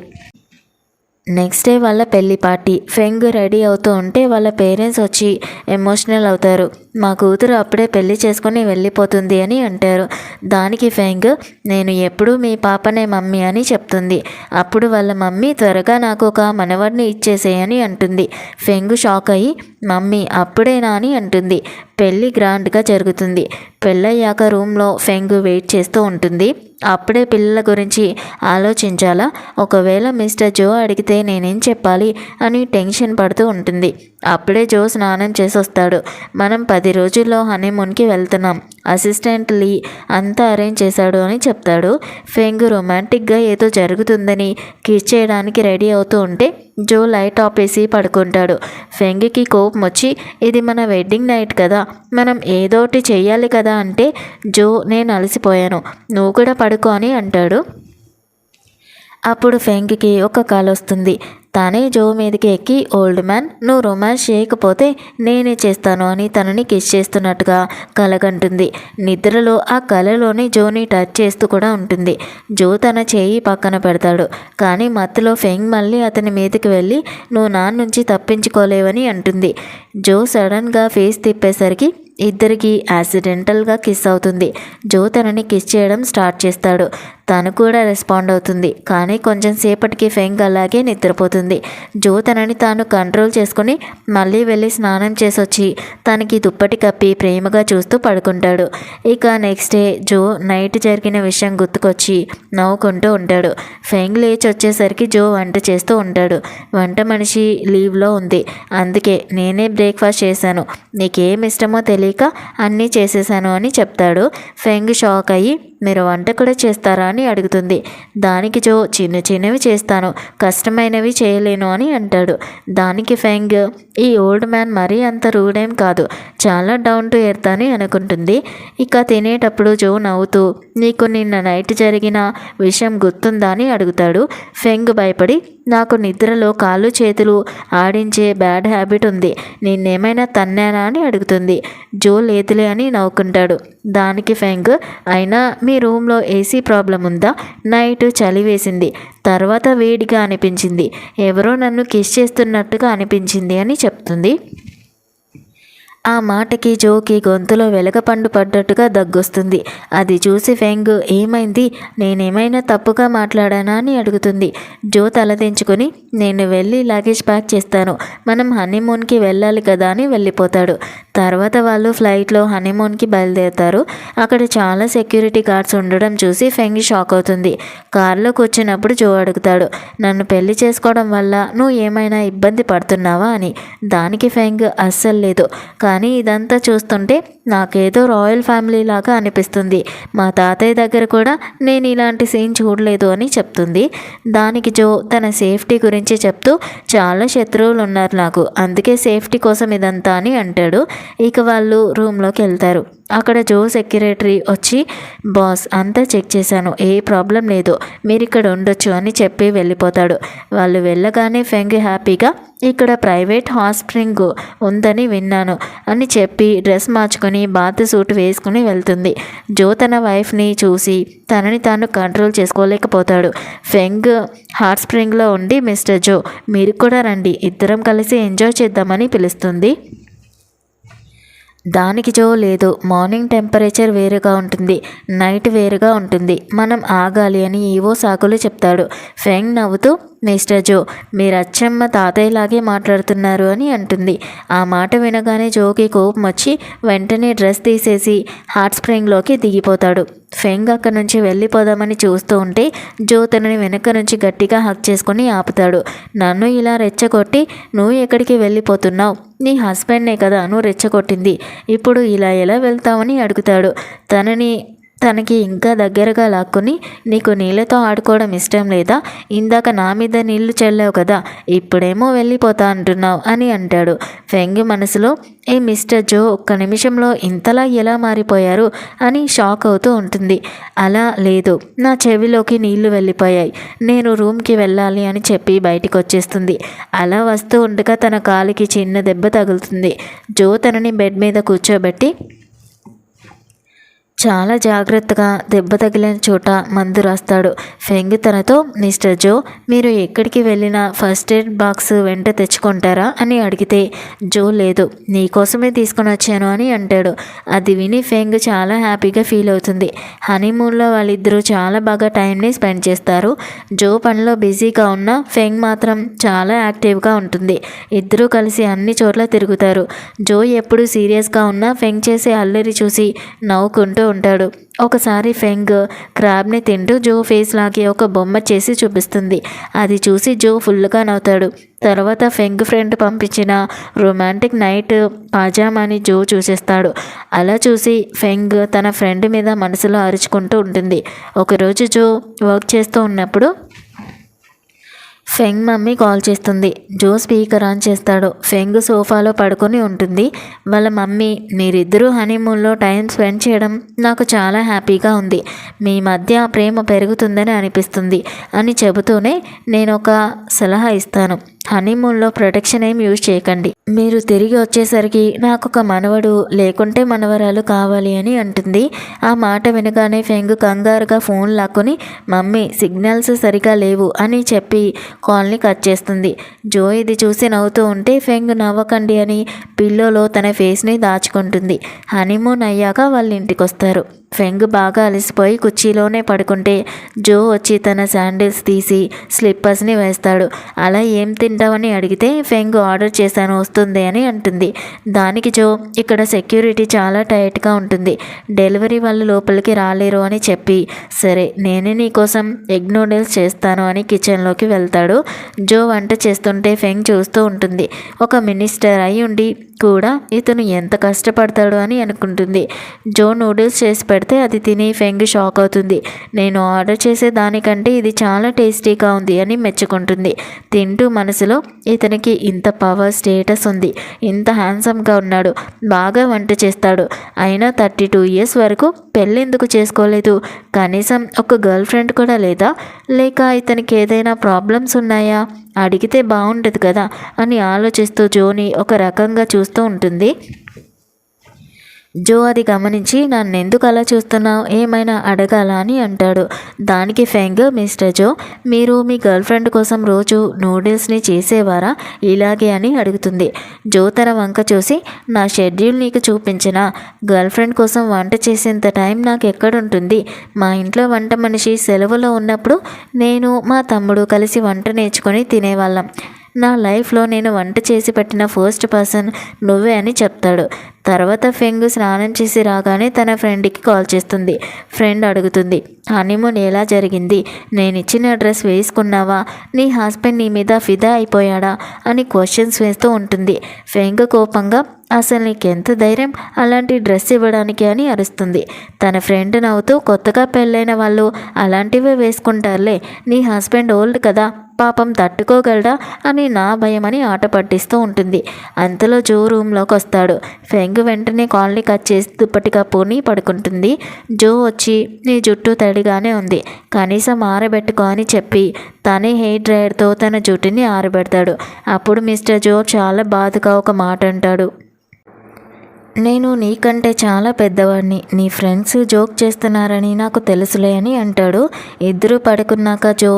S1: నెక్స్ట్ డే వాళ్ళ పెళ్లి పార్టీ. ఫెంగ్ రెడీ అవుతూ ఉంటే వాళ్ళ పేరెంట్స్ వచ్చి ఎమోషనల్ అవుతారు. మా కూతురు అప్పుడే పెళ్లి చేసుకొని వెళ్ళిపోతుంది అని అంటారు. దానికి ఫెంగ్ నేను ఎప్పుడూ మీ పాపనే మమ్మీ అని చెప్తుంది. అప్పుడు వాళ్ళ మమ్మీ త్వరగా నాకు ఒక మనవడిని ఇచ్చేసేయని అంటుంది. ఫెంగ్ షాక్ అయ్యి మమ్మీ అప్పుడేనా అని అంటుంది. పెళ్ళి గ్రాండ్గా జరుగుతుంది. పెళ్ళయ్యాక రూమ్లో ఫెంగ్ వెయిట్ చేస్తూ ఉంటుంది. అప్పుడే పిల్లల గురించి ఆలోచించాలా, ఒకవేళ మిస్టర్ జో అడిగితే నేనేం చెప్పాలి అని టెన్షన్ పడుతూ ఉంటుంది. అప్పుడే జో స్నానం చేసొస్తాడు. మనం 10 రోజుల్లో హనీమూన్కి వెళ్తున్నాం, అసిస్టెంట్ లీ అంతా అరేంజ్ చేశాడు అని చెప్తాడు. ఫెంగ్ రొమాంటిక్గా ఏదో జరుగుతుందని కిస్ చేయడానికి రెడీ అవుతూ ఉంటే జో లైట్ ఆపేసి పడుకుంటాడు. ఫెంగ్కి కోపం వచ్చి ఇది మన వెడ్డింగ్ నైట్ కదా, మనం ఏదోటి చెయ్యాలి కదా అంటే జో నేను అలసిపోయాను, నువ్వు కూడా పడుకో అని అంటాడు. అప్పుడు ఫెంగ్కి ఒక కల వస్తుంది. తానే జో మీదకి ఎక్కి ఓల్డ్ మ్యాన్ నువ్వు రొమాన్స్ చేయకపోతే నేనే చేస్తాను అని తనని కిస్ చేస్తున్నట్టుగా కలగంటుంది. నిద్రలో ఆ కలలోని జోని టచ్ చేస్తూ కూడా ఉంటుంది. జో తన చేయి పక్కన పెడతాడు. కానీ మత్తులో ఫెంగ్ మళ్ళీ అతని మీదకి వెళ్ళి నువ్వు నా నుంచి తప్పించుకోలేవని అంటుంది. జో సడన్గా ఫేస్ తిప్పేసరికి ఇద్దరికి యాక్సిడెంటల్గా కిస్ అవుతుంది. జో తనని కిస్ చేయడం స్టార్ట్ చేస్తాడు. తను కూడా రెస్పాండ్ అవుతుంది. కానీ కొంచెం సేపటికి ఫెంగ్ అలాగే నిద్రపోతుంది. జో తనని తాను కంట్రోల్ చేసుకుని మళ్ళీ వెళ్ళి స్నానం చేసొచ్చి తనకి దుప్పటి కప్పి ప్రేమగా చూస్తూ పడుకుంటాడు. ఇక నెక్స్ట్ డే జో నైట్ జరిగిన విషయం గుర్తుకొచ్చి నవ్వుకుంటూ ఉంటాడు. ఫెంగ్ లేచి వచ్చేసరికి జో వంట చేస్తూ ఉంటాడు. వంట మనిషి లీవ్లో ఉంది, అందుకే నేనే బ్రేక్ఫాస్ట్ చేశాను, నీకేం ఇష్టమో తెలియక అన్నీ చేసేసాను అని చెప్తాడు. ఫెంగ్ షాక్ అయ్యి మీరు వంట కూడా చేస్తారా అని అడుగుతుంది. దానికి జో చిన్న చిన్నవి చేస్తాను, కష్టమైనవి చేయలేను అని అంటాడు. దానికి ఫెంగ్ ఈ ఓల్డ్ మ్యాన్ మరీ అంత రూడేం కాదు, చాలా డౌన్ టు ఎర్త్ అని అనుకుంటుంది. ఇక తినేటప్పుడు జో నవ్వుతూ నీకు నిన్న నైట్ జరిగిన విషయం గుర్తుందా అని అడుగుతాడు. ఫెంగ్ భయపడి నాకు నిద్రలో కాళ్ళు చేతులు ఆడించే బ్యాడ్ హ్యాబిట్ ఉంది, నిన్నేమైనా తన్నానా అని అడుగుతుంది. జో లేదులే అని నవ్వుకుంటాడు. దానికి ఫెంగ్ అయినా మీ రూమ్లో ఏసీ ప్రాబ్లం ఉందా, నైట్ చలి వేసింది, తర్వాత వేడిగా అనిపించింది, ఎవరో నన్ను కిస్ చేస్తున్నట్టుగా అనిపించింది అని చెప్తుంది. ఆ మాటకి జోకి గొంతులో వెలగపండు పడ్డట్టుగా దగ్గొస్తుంది. అది చూసి ఫెంగ్ ఏమైంది, నేనేమైనా తప్పుగా మాట్లాడానా అని అడుగుతుంది. జో తలదించుకొని నేను వెళ్ళి లగేజ్ ప్యాక్ చేస్తాను, మనం హనీమూన్కి వెళ్ళాలి కదా అని వెళ్ళిపోతాడు. తర్వాత వాళ్ళు ఫ్లైట్లో హనీమూన్కి బయలుదేరుతారు. అక్కడ చాలా సెక్యూరిటీ గార్డ్స్ ఉండడం చూసి ఫెంగ్ షాక్ అవుతుంది. కారులోకి వచ్చినప్పుడు జో అడుగుతాడు నన్ను పెళ్లి చేసుకోవడం వల్ల నువ్వు ఏమైనా ఇబ్బంది పడుతున్నావా అని. దానికి ఫెంగ్ అస్సలు లేదు, కానీ ఇదంతా చూస్తుంటే నాకేదో రాయల్ ఫ్యామిలీ లాగా అనిపిస్తుంది, మా తాతయ్య దగ్గర కూడా నేను ఇలాంటి సీన్ చూడలేదు అని చెప్తుంది. దానికి జో తన సేఫ్టీ గురించి చెప్తూ చాలా శత్రువులు ఉన్నారు నాకు, అందుకే సేఫ్టీ కోసం ఇదంతా అని అంటాడు. ఇక వాళ్ళు రూమ్లోకి వెళ్తారు. అక్కడ జో సెక్రటరీ వచ్చి బాస్ అంతా చెక్ చేశాను, ఏ ప్రాబ్లం లేదు, మీరు ఇక్కడ ఉండొచ్చు అని చెప్పి వెళ్ళిపోతాడు. వాళ్ళు వెళ్ళగానే ఫెంగ్ హ్యాపీగా ఇక్కడ ప్రైవేట్ హాట్ స్ప్రింగ్ ఉందని విన్నాను అని చెప్పి డ్రెస్ మార్చుకొని బాత్ సూట్ వేసుకుని వెళ్తుంది. జో తన వైఫ్ని చూసి తనని తాను కంట్రోల్ చేసుకోలేకపోతాడు. ఫెంగ్ హాట్ స్ప్రింగ్లో ఉండి మిస్టర్ జో మీరు కూడా రండి, ఇద్దరం కలిసి ఎంజాయ్ చేద్దామని పిలుస్తుంది. దానికి జో లేదు, మార్నింగ్ టెంపరేచర్ వేరుగా ఉంటుంది, నైట్ వేరుగా ఉంటుంది, మనం ఆగాలి అని ఏవో సాకులు చెప్తాడు. ఫెంగ్ నవ్వుతూ మిస్టర్ జో, మీరు అచ్చమ్మ తాతయ్యలాగే మాట్లాడుతున్నారు అని అంటుంది. ఆ మాట వినగానే జోకి కోపం వచ్చి వెంటనే డ్రెస్ తీసేసి హాట్ స్ప్రింగ్లోకి దిగిపోతాడు. ఫెంగ్ అక్కడి నుంచి వెళ్ళిపోదామని చూస్తూ ఉంటే జో తనని వెనక నుంచి గట్టిగా హక్ చేసుకుని ఆపుతాడు. నన్ను ఇలా రెచ్చగొట్టి నువ్వు ఎక్కడికి వెళ్ళిపోతున్నావు? నీ హస్బెండ్నే కదా నువ్వు రెచ్చగొట్టింది. ఇప్పుడు ఇలా ఎలా వెళ్తావని అడుగుతాడు. తనకి ఇంకా దగ్గరగా లాక్కుని, నీకు నీళ్ళతో ఆడుకోవడం ఇష్టం లేదా? ఇందాక నా మీద నీళ్లు చల్లావు కదా, ఇప్పుడేమో వెళ్ళిపోతా అంటున్నావు అని అంటాడు. ఫెంగ్ మనసులో ఏ మిస్టర్ జో ఒక్క నిమిషంలో ఇంతలా ఎలా మారిపోయారు అని షాక్ అవుతూ ఉంటుంది. అలా లేదు, నా చెవిలోకి నీళ్లు వెళ్ళిపోయాయి, నేను రూమ్కి వెళ్ళాలి అని చెప్పి బయటికి వచ్చేస్తుంది. అలా వస్తూ ఉండగా తన కాలికి చిన్న దెబ్బ తగులుతుంది. జో తనని బెడ్ మీద కూర్చోబెట్టి చాలా జాగ్రత్తగా దెబ్బ తగిలిన చోట మందు రాస్తాడు. ఫెంగ్ తనతో, మిస్టర్ జో, మీరు ఎక్కడికి వెళ్ళినా ఫస్ట్ ఎయిడ్ బాక్స్ వెంట తెచ్చుకుంటారా అని అడిగితే జో లేదు, నీకోసమే తీసుకొని వచ్చాను అని అంటాడు. అది విని ఫెంగ్ చాలా హ్యాపీగా ఫీల్ అవుతుంది. హనీమూన్లో వాళ్ళిద్దరూ చాలా బాగా టైంని స్పెండ్ చేస్తారు. జో పనిలో బిజీగా ఉన్న ఫెంగ్ మాత్రం చాలా యాక్టివ్గా ఉంటుంది. ఇద్దరూ కలిసి అన్ని చోట్ల తిరుగుతారు. జో ఎప్పుడు సీరియస్గా ఉన్నా ఫెంగ్ చేసే అల్లరి చూసి నవ్వుకుంటూ ఉంటాడు. ఒకసారి ఫెంగ్ క్రాబ్ని తింటూ జో ఫేస్ లాగి ఒక బొమ్మ చేసి చూపిస్తుంది. అది చూసి జో ఫుల్గా నవ్వుతాడు. తర్వాత ఫెంగ్ ఫ్రెండ్ పంపించిన రొమాంటిక్ నైట్ పాజామాని జో చూసేస్తాడు. అలా చూసి ఫెంగ్ తన ఫ్రెండ్ మీద మనసులో అరుచుకుంటూ ఉంటుంది. ఒకరోజు జో వర్క్ చేస్తూ ఉన్నప్పుడు ఫెంగ్ మమ్మీ కాల్ చేస్తుంది. జో స్పీకర్ ఆన్ చేస్తాడు. ఫెంగ్ సోఫాలో పడుకొని ఉంటుంది. వాళ్ళ మమ్మీ, మీరిద్దరూ హనీమూన్లో టైం స్పెండ్ చేయడం నాకు చాలా హ్యాపీగా ఉంది, మీ మధ్య ప్రేమ పెరుగుతుందని అనిపిస్తుంది అని చెబుతూనే నేను ఒక సలహా ఇస్తాను. హనీమూన్లో ప్రొటెక్షన్ ఏం యూజ్ చేయకండి. మీరు తిరిగి వచ్చేసరికి నాకు ఒక మనవడు లేకుంటే మనవరాలు కావాలి అని అంటుంది. ఆ మాట వినగానే ఫెంగ్ కంగారుగా ఫోన్ లాక్కొని మమ్మీ సిగ్నల్స్ సరిగా లేవు అని చెప్పి కాల్ని కట్ చేస్తుంది. జో ఇది చూసి నవ్వుతూ ఉంటే ఫెంగ్ నవ్వకండి అని పిల్లోలో తన ఫేస్ని దాచుకుంటుంది. హనీమూన్ అయ్యాక వాళ్ళ ఇంటికి వస్తారు. ఫెంగ్ బాగా అలసిపోయి కుర్చీలోనే పడుకుంటే జో వచ్చి తన శాండిల్స్ తీసి స్లిప్పర్స్ని వేస్తాడు. అలా ఏం తింటావని అడిగితే ఫెంగ్ ఆర్డర్ చేశాను వస్తుంది అని అంటుంది. దానికి జో, ఇక్కడ సెక్యూరిటీ చాలా టైట్గా ఉంటుంది, డెలివరీ వాళ్ళు లోపలికి రాలేరు అని చెప్పి సరే నేనే నీకోసం ఎగ్ నూడిల్స్ చేస్తాను అని కిచెన్లోకి వెళ్తాడు. జో వంట చేస్తుంటే ఫెంగ్ చూస్తూ ఉంటుంది. ఒక మినిస్టర్ అయి ఉండి కూడా ఇతను ఎంత కష్టపడతాడు అని అనుకుంటుంది. జో నూడిల్స్ చేసి పెడితే అది తిని ఫెంగ్ షాక్ అవుతుంది. నేను ఆర్డర్ చేసే దానికంటే ఇది చాలా టేస్టీగా ఉంది అని మెచ్చుకుంటుంది. తింటూ మనసులో ఇతనికి ఇంత పవర్ స్టేటస్ ఉంది, ఇంత హ్యాండ్సమ్గా ఉన్నాడు, బాగా వంట చేస్తాడు, అయినా 32 years వరకు పెళ్ళెందుకు చేసుకోలేదు, కనీసం ఒక గర్ల్ ఫ్రెండ్ కూడా లేదా, లేక ఇతనికి ఏదైనా ప్రాబ్లమ్స్ ఉన్నాయా, అడిగితే బాగుంటుంది కదా అని ఆలోచిస్తూ జోని ఒక రకంగా చూస్తూ ఉంటుంది. జో అది గమనించి నన్నెందుకు అలా చూస్తున్నావు, ఏమైనా అడగాల అని అంటాడు. దానికి ఫెంగ్, మిస్టర్ జో, మీరు మీ గర్ల్ ఫ్రెండ్ కోసం రోజు నూడిల్స్ని చేసేవారా ఇలాగే అని అడుగుతుంది. జో తన వంక చూసి, నా షెడ్యూల్ నీకు చూపించిన గర్ల్ ఫ్రెండ్ కోసం వంట చేసేంత టైం నాకు ఎక్కడుంటుంది, మా ఇంట్లో వంట మనిషి సెలవులో ఉన్నప్పుడు నేను మా తమ్ముడు కలిసి వంట నేర్చుకొని తినేవాళ్ళం, నా లైఫ్లో నేను వంట చేసి పెట్టిన ఫస్ట్ పర్సన్ నువ్వే అని చెప్తాడు. తర్వాత ఫెంగ్ స్నానం చేసి రాగానే తన ఫ్రెండ్కి కాల్ చేస్తుంది. ఫ్రెండ్ అడుగుతుంది, హనీమూన్ ఎలా జరిగింది, నేను ఇచ్చిన డ్రెస్ వేసుకున్నావా, నీ హస్బెండ్ నీ మీద ఫిదా అయిపోయాడా అని క్వశ్చన్స్ వేస్తూ ఉంటుంది. ఫెంగ్ కోపంగా, అసలు నీకెంత ధైర్యం అలాంటి డ్రెస్ ఇవ్వడానికి అని అరుస్తుంది. తన ఫ్రెండ్ నవ్వుతూ, కొత్తగా పెళ్ళైన వాళ్ళు అలాంటివే వేసుకుంటారులే, నీ హస్బెండ్ ఓల్డ్ కదా, పాపం తట్టుకోగలడా అని నా భయం అని ఆట పట్టిస్తూ ఉంటుంది. అంతలో జో రూమ్లోకి వస్తాడు. ఫెంగ్ వెంటనే కాల్ని కట్ చేసి దుప్పటి కప్పుని పడుకుంటుంది. జో వచ్చి, నీ జుట్టు తడిగానే ఉంది, కనీసం ఆరబెట్టుకో అని చెప్పి తనే హెయిర్ డ్రైయర్తో తన జుట్టుని ఆరబెడతాడు. అప్పుడు మిస్టర్ జో చాలా బాధగా ఒక మాట అంటాడు, నేను నీకంటే చాలా పెద్దవాడిని, నీ ఫ్రెండ్స్ జోక్ చేస్తున్నారని నాకు తెలుసులే అని అంటాడు. ఇద్దరు పడుకున్నాక జో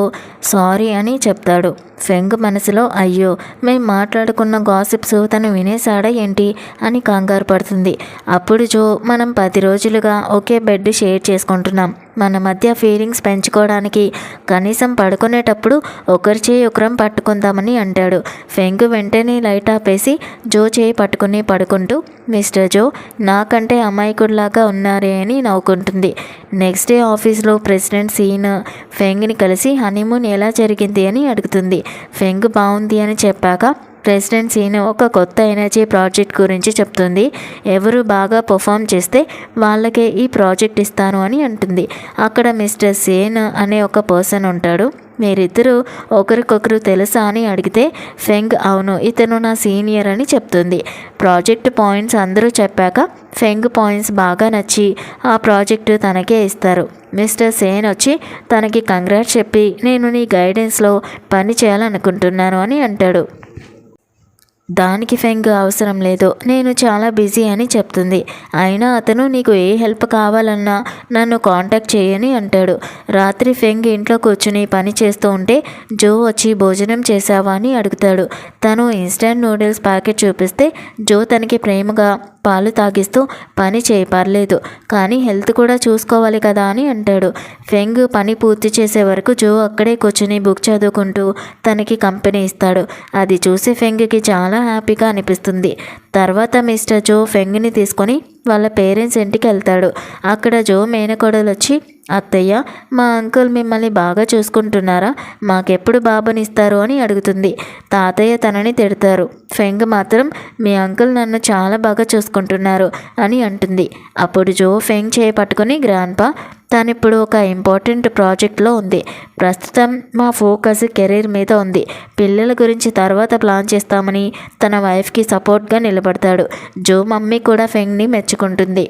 S1: సారీ అని చెప్తాడు. ఫెంగ్ మనసులో అయ్యో మేము మాట్లాడుకున్న గాసిప్స్ తను వినేశాడా ఏంటి అని కంగారు పడుతుంది. అప్పుడు జో మనం 10 రోజులుగా ఒకే బెడ్ షేర్ చేసుకుంటున్నాం, మన మధ్య ఫీలింగ్స్ పెంచుకోవడానికి కనీసం పడుకునేటప్పుడు ఒకరి చేయి ఒకరం పట్టుకుందామని అంటాడు. ఫెంగ్ వెంటనే లైట్ ఆపేసి జో చేయి పట్టుకుని పడుకుంటూ మిస్టర్ జో నాకంటే అమాయకుడిలాగా ఉన్నారే అని నవ్వుకుంటుంది. నెక్స్ట్ డే ఆఫీస్లో ప్రెసిడెంట్ సీన్ ఫెంగ్ని కలిసి హనీమూన్ ఎలా జరిగింది అని అడుగుతుంది. ఫెంగ్ బాగుంది అని చెప్పాక ప్రెసిడెంట్ సీన్ ఒక కొత్త ఎనర్జీ ప్రాజెక్ట్ గురించి చెప్తుంది. ఎవరు బాగా పర్ఫామ్ చేస్తే వాళ్ళకే ఈ ప్రాజెక్ట్ ఇస్తాను అని అంటుంది. అక్కడ మిస్టర్ సేన్ అనే ఒక పర్సన్ ఉంటాడు. మీరిద్దరూ ఒకరికొకరు తెలుసా అని అడిగితే ఫెంగ్ అవును ఇతను నా సీనియర్ అని చెప్తుంది. ప్రాజెక్ట్ పాయింట్స్ అందరూ చెప్పాక ఫెంగ్ పాయింట్స్ బాగా నచ్చి ఆ ప్రాజెక్టు తనకే ఇస్తారు. మిస్టర్ సేన్ వచ్చి తనకి కంగ్రాట్స్ చెప్పి నేను నీ గైడెన్స్లో పని చేయాలనుకుంటున్నాను అని అంటాడు. దానికి ఫెంగ్ అవసరం లేదు, నేను చాలా బిజీ అని చెప్తుంది. అయినా అతను నీకు ఏ హెల్ప్ కావాలన్నా నన్ను కాంటాక్ట్ చేయని అంటాడు. రాత్రి ఫెంగ్ ఇంట్లో కూర్చుని పని చేస్తూ ఉంటే జో వచ్చి భోజనం చేసావా అని అడుగుతాడు. తను ఇన్స్టెంట్ నూడిల్స్ ప్యాకెట్ చూపిస్తే జో తనకి ప్రేమగా పాలు తాగిస్తూ పని చేయి పర్లేదు కానీ హెల్త్ కూడా చూసుకోవాలి కదా అని అంటాడు. ఫెంగ్ పని పూర్తి చేసే వరకు జో అక్కడే కూర్చుని బుక్ చదువుకుంటూ తనకి కంపెనీ ఇస్తాడు. అది చూసి ఫెంగ్కి చాలా హ్యాపీగా అనిపిస్తుంది. తర్వాత మిస్టర్ జో ఫెంగ్ని తీసుకొని వాళ్ళ పేరెంట్స్ ఇంటికి వెళ్తాడు. అక్కడ జో మేనకోడలు వచ్చి అత్తయ్య మా అంకుల్ మిమ్మల్ని బాగా చూసుకుంటున్నారా, మాకెప్పుడు బాబునిస్తారు అని అడుగుతుంది. తాతయ్య తనని తిడతారు. ఫెంగ్ మాత్రం మీ అంకుల్ నన్ను చాలా బాగా చూసుకుంటున్నారు అని అంటుంది. అప్పుడు జో ఫెంగ్ చేయి పట్టుకుని గ్రాండ్పా తనిప్పుడు ఒక ఇంపార్టెంట్ ప్రాజెక్ట్లో ఉంది, ప్రస్తుతం మా ఫోకస్ కెరీర్ మీద ఉంది, పిల్లల గురించి తర్వాత ప్లాన్ చేస్తామని తన వైఫ్కి సపోర్ట్గా నిలబడతాడు. జో మమ్మీ కూడా ఫెంగ్ని మెచ్చుకుంటుంది.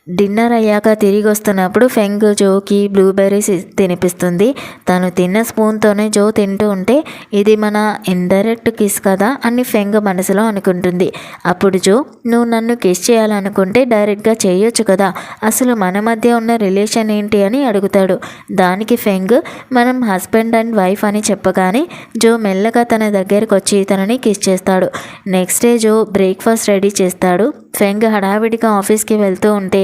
S1: డిన్నర్ అయ్యాక తిరిగి వస్తున్నప్పుడు ఫెంగ్ జోకి బ్లూబెర్రీస్ తినిపిస్తుంది. తను తిన్న స్పూన్తోనే జో తింటూ ఉంటే ఇది మన ఇండైరెక్ట్ కిస్ కదా అని ఫెంగ్ మనసులో అనుకుంటుంది. అప్పుడు జో నువ్వు నన్ను కిస్ చేయాలనుకుంటే డైరెక్ట్గా చేయొచ్చు కదా, అసలు మన మధ్య ఉన్న రిలేషన్ ఏంటి అని అడుగుతాడు. దానికి ఫెంగ్ మనం హస్బెండ్ అండ్ వైఫ్ అని చెప్పగానే జో మెల్లగా తన దగ్గరకు వచ్చి తనని కిస్ చేస్తాడు. నెక్స్ట్ డే జో బ్రేక్ఫాస్ట్ రెడీ చేస్తాడు. ఫెంగ్ హడావిడిగా ఆఫీస్కి వెళ్తూ ఉంటే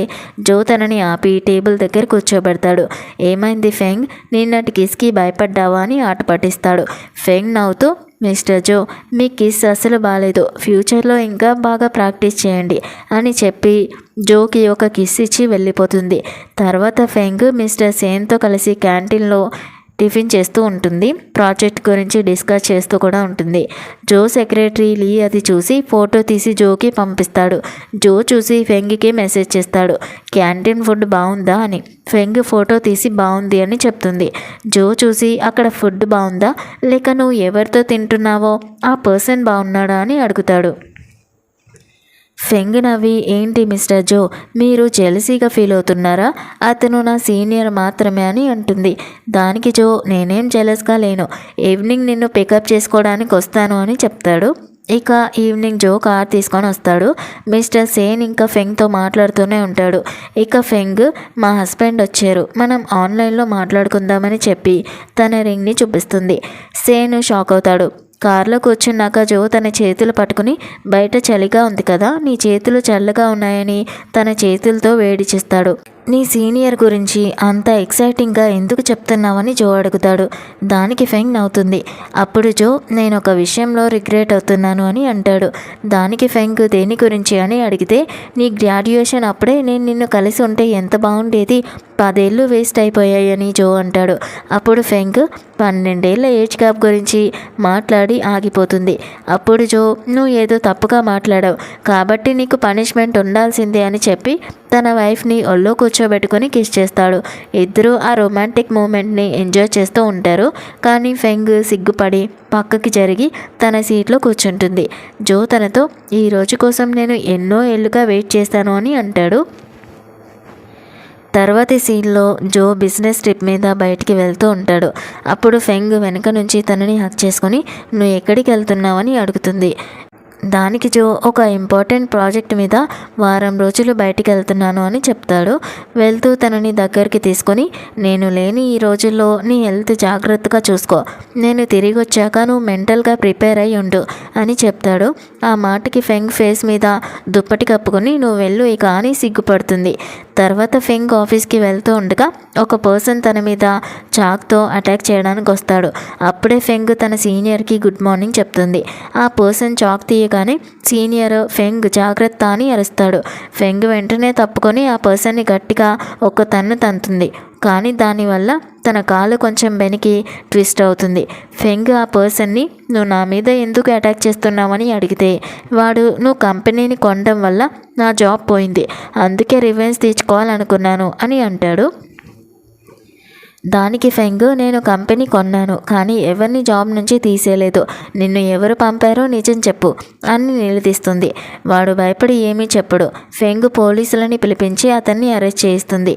S1: జో తనని ఆపి టేబుల్ దగ్గర కూర్చోబెడతాడు. ఏమైంది ఫెంగ్, నిన్నటి కిస్కి భయపడ్డావా అని ఆట పట్టిస్తాడు. ఫెంగ్ నవ్వుతూ మిస్టర్ జో మీ కిస్ అసలు బాగాలేదు, ఫ్యూచర్లో ఇంకా బాగా ప్రాక్టీస్ చేయండి అని చెప్పి జోకి ఒక కిస్ ఇచ్చి వెళ్ళిపోతుంది. తర్వాత ఫెంగ్ మిస్టర్ సేన్తో కలిసి క్యాంటీన్లో టిఫిన్ చేస్తూ ఉంటుంది. ప్రాజెక్ట్ గురించి డిస్కస్ చేస్తూ కూడా ఉంటుంది. జో సెక్రటరీ లీ అది చూసి ఫోటో తీసి జోకి పంపిస్తాడు. జో చూసి ఫెంగ్కి మెసేజ్ చేస్తాడు, క్యాంటీన్ ఫుడ్ బాగుందా అని. ఫెంగ్ ఫోటో తీసి బాగుంది అని చెప్తుంది. జో చూసి అక్కడ ఫుడ్ బాగుందా లేక నువ్వు ఎవరితో తింటున్నావో ఆ పర్సన్ బాగున్నాడా అని అడుగుతాడు. ఫెంగ్ నవ్వి ఏంటి మిస్టర్ జో మీరు జెలసీగా ఫీల్ అవుతున్నారా, అతను నా సీనియర్ మాత్రమే అని అంటుంది. దానికి జో నేనేం జెలస్గా లేను, ఈవినింగ్ నిన్ను పికప్ చేసుకోవడానికి వస్తాను అని చెప్తాడు. ఇక ఈవినింగ్ జో కార్ తీసుకొని వస్తాడు. మిస్టర్ సేన్ ఇంకా ఫెంగ్తో మాట్లాడుతూనే ఉంటాడు. ఇక ఫెంగ్ మా హస్బెండ్ వచ్చారు, మనం ఆన్లైన్లో మాట్లాడుకుందామని చెప్పి తన రింగ్ని చూపిస్తుంది. సేన్ షాక్ అవుతాడు. కారులో కూర్చున్నాక జో తన చేతులు పట్టుకుని బయట చలిగా ఉంది కదా, నీ చేతులు చల్లగా ఉన్నాయని తన చేతులతో వేడి చేస్తాడు. నీ సీనియర్ గురించి అంత ఎక్సైటింగ్గా ఎందుకు చెప్తున్నావని జో అడుగుతాడు. దానికి ఫెంగ్ నవ్వుతుంది. అప్పుడు జో నేను ఒక విషయంలో రిగ్రెట్ అవుతున్నాను అని అంటాడు. దానికి ఫెంగ్ దేని గురించి అని అడిగితే నీ గ్రాడ్యుయేషన్ అప్పుడే నేను నిన్ను కలిసి ఉంటే ఎంత బాగుండేది, 10 ఏళ్ళు వేస్ట్ అయిపోయాయని జో అంటాడు. అప్పుడు ఫెంగ్ 12 ఏళ్ళ ఏజ్ గ్యాప్ గురించి మాట్లాడి ఆగిపోతుంది. అప్పుడు జో నువ్వు ఏదో తప్పుగా మాట్లాడావు కాబట్టి నీకు పనిష్మెంట్ ఉండాల్సిందే అని చెప్పి తన వైఫ్ని ఒళ్ళో కూర్చోబెట్టుకొని కిస్ చేస్తాడు. ఇద్దరూ ఆ రొమాంటిక్ మూమెంట్ని ఎంజాయ్ చేస్తూ ఉంటారు. కానీ ఫెంగ్ సిగ్గుపడి పక్కకి జరిగి తన సీట్లో కూర్చుంటుంది. జో తనతో ఈ రోజు కోసం నేను ఎన్నో ఏళ్ళుగా వెయిట్ చేస్తాను అని అంటాడు. తర్వాతి సీన్లో జో బిజినెస్ ట్రిప్ మీద బయటికి వెళ్తూ ఉంటాడు. అప్పుడు ఫెంగ్ వెనక నుంచి తనని హక్ చేసుకొని నువ్వు ఎక్కడికి వెళ్తున్నావని అడుగుతుంది. దానికి జో ఒక ఇంపార్టెంట్ ప్రాజెక్ట్ మీద వారం రోజులు బయటికి వెళ్తున్నాను అని చెప్తాడు. వెళ్తూ తనని దగ్గరికి తీసుకొని, నేను లేని ఈ రోజుల్లో నీ హెల్త్ జాగ్రత్తగా చూసుకో, నేను తిరిగి వచ్చాక నువ్వు మెంటల్గా ప్రిపేర్ అయి ఉండు అని చెప్తాడు. ఆ మాటకి ఫెంగ్ ఫేస్ మీద దుప్పటి కప్పుకొని నువ్వు వెళ్ళు ఇక అని సిగ్గుపడుతుంది. తర్వాత ఫెంగ్ ఆఫీస్కి వెళ్తూ ఉండగా ఒక పర్సన్ తన మీద చాక్తో అటాక్ చేయడానికి వస్తాడు. అప్పుడే ఫెంగ్ తన సీనియర్కి గుడ్ మార్నింగ్ చెప్తుంది. ఆ పర్సన్ చాక్ తీయగానే సీనియర్ ఫెంగ్ జాగ్రత్త అని అరుస్తాడు. ఫెంగ్ వెంటనే తప్పుకొని ఆ పర్సన్ని గట్టిగా ఒక తన్ను తంతుంది. కానీ దానివల్ల తన కాలు కొంచెం బెనికి ట్విస్ట్ అవుతుంది. ఫెంగ్ ఆ పర్సన్ని నువ్వు నా మీద ఎందుకు అటాక్ చేస్తున్నావని అడిగితే వాడు నువ్వు కంపెనీని కొనడం వల్ల నా జాబ్ పోయింది, అందుకే రివెంజ్ తీర్చుకోవాలనుకున్నాను అని అంటాడు. దానికి ఫెంగ్ నేను కంపెనీ కొన్నాను కానీ ఎవరిని జాబ్ నుంచి తీసేయలేదు, నిన్ను ఎవరు పంపారో నిజం చెప్పు అని నిలదీస్తుంది. వాడు భయపడి ఏమీ చెప్పడు. ఫెంగ్ పోలీసులని పిలిపించి అతన్ని అరెస్ట్ చేయిస్తుంది.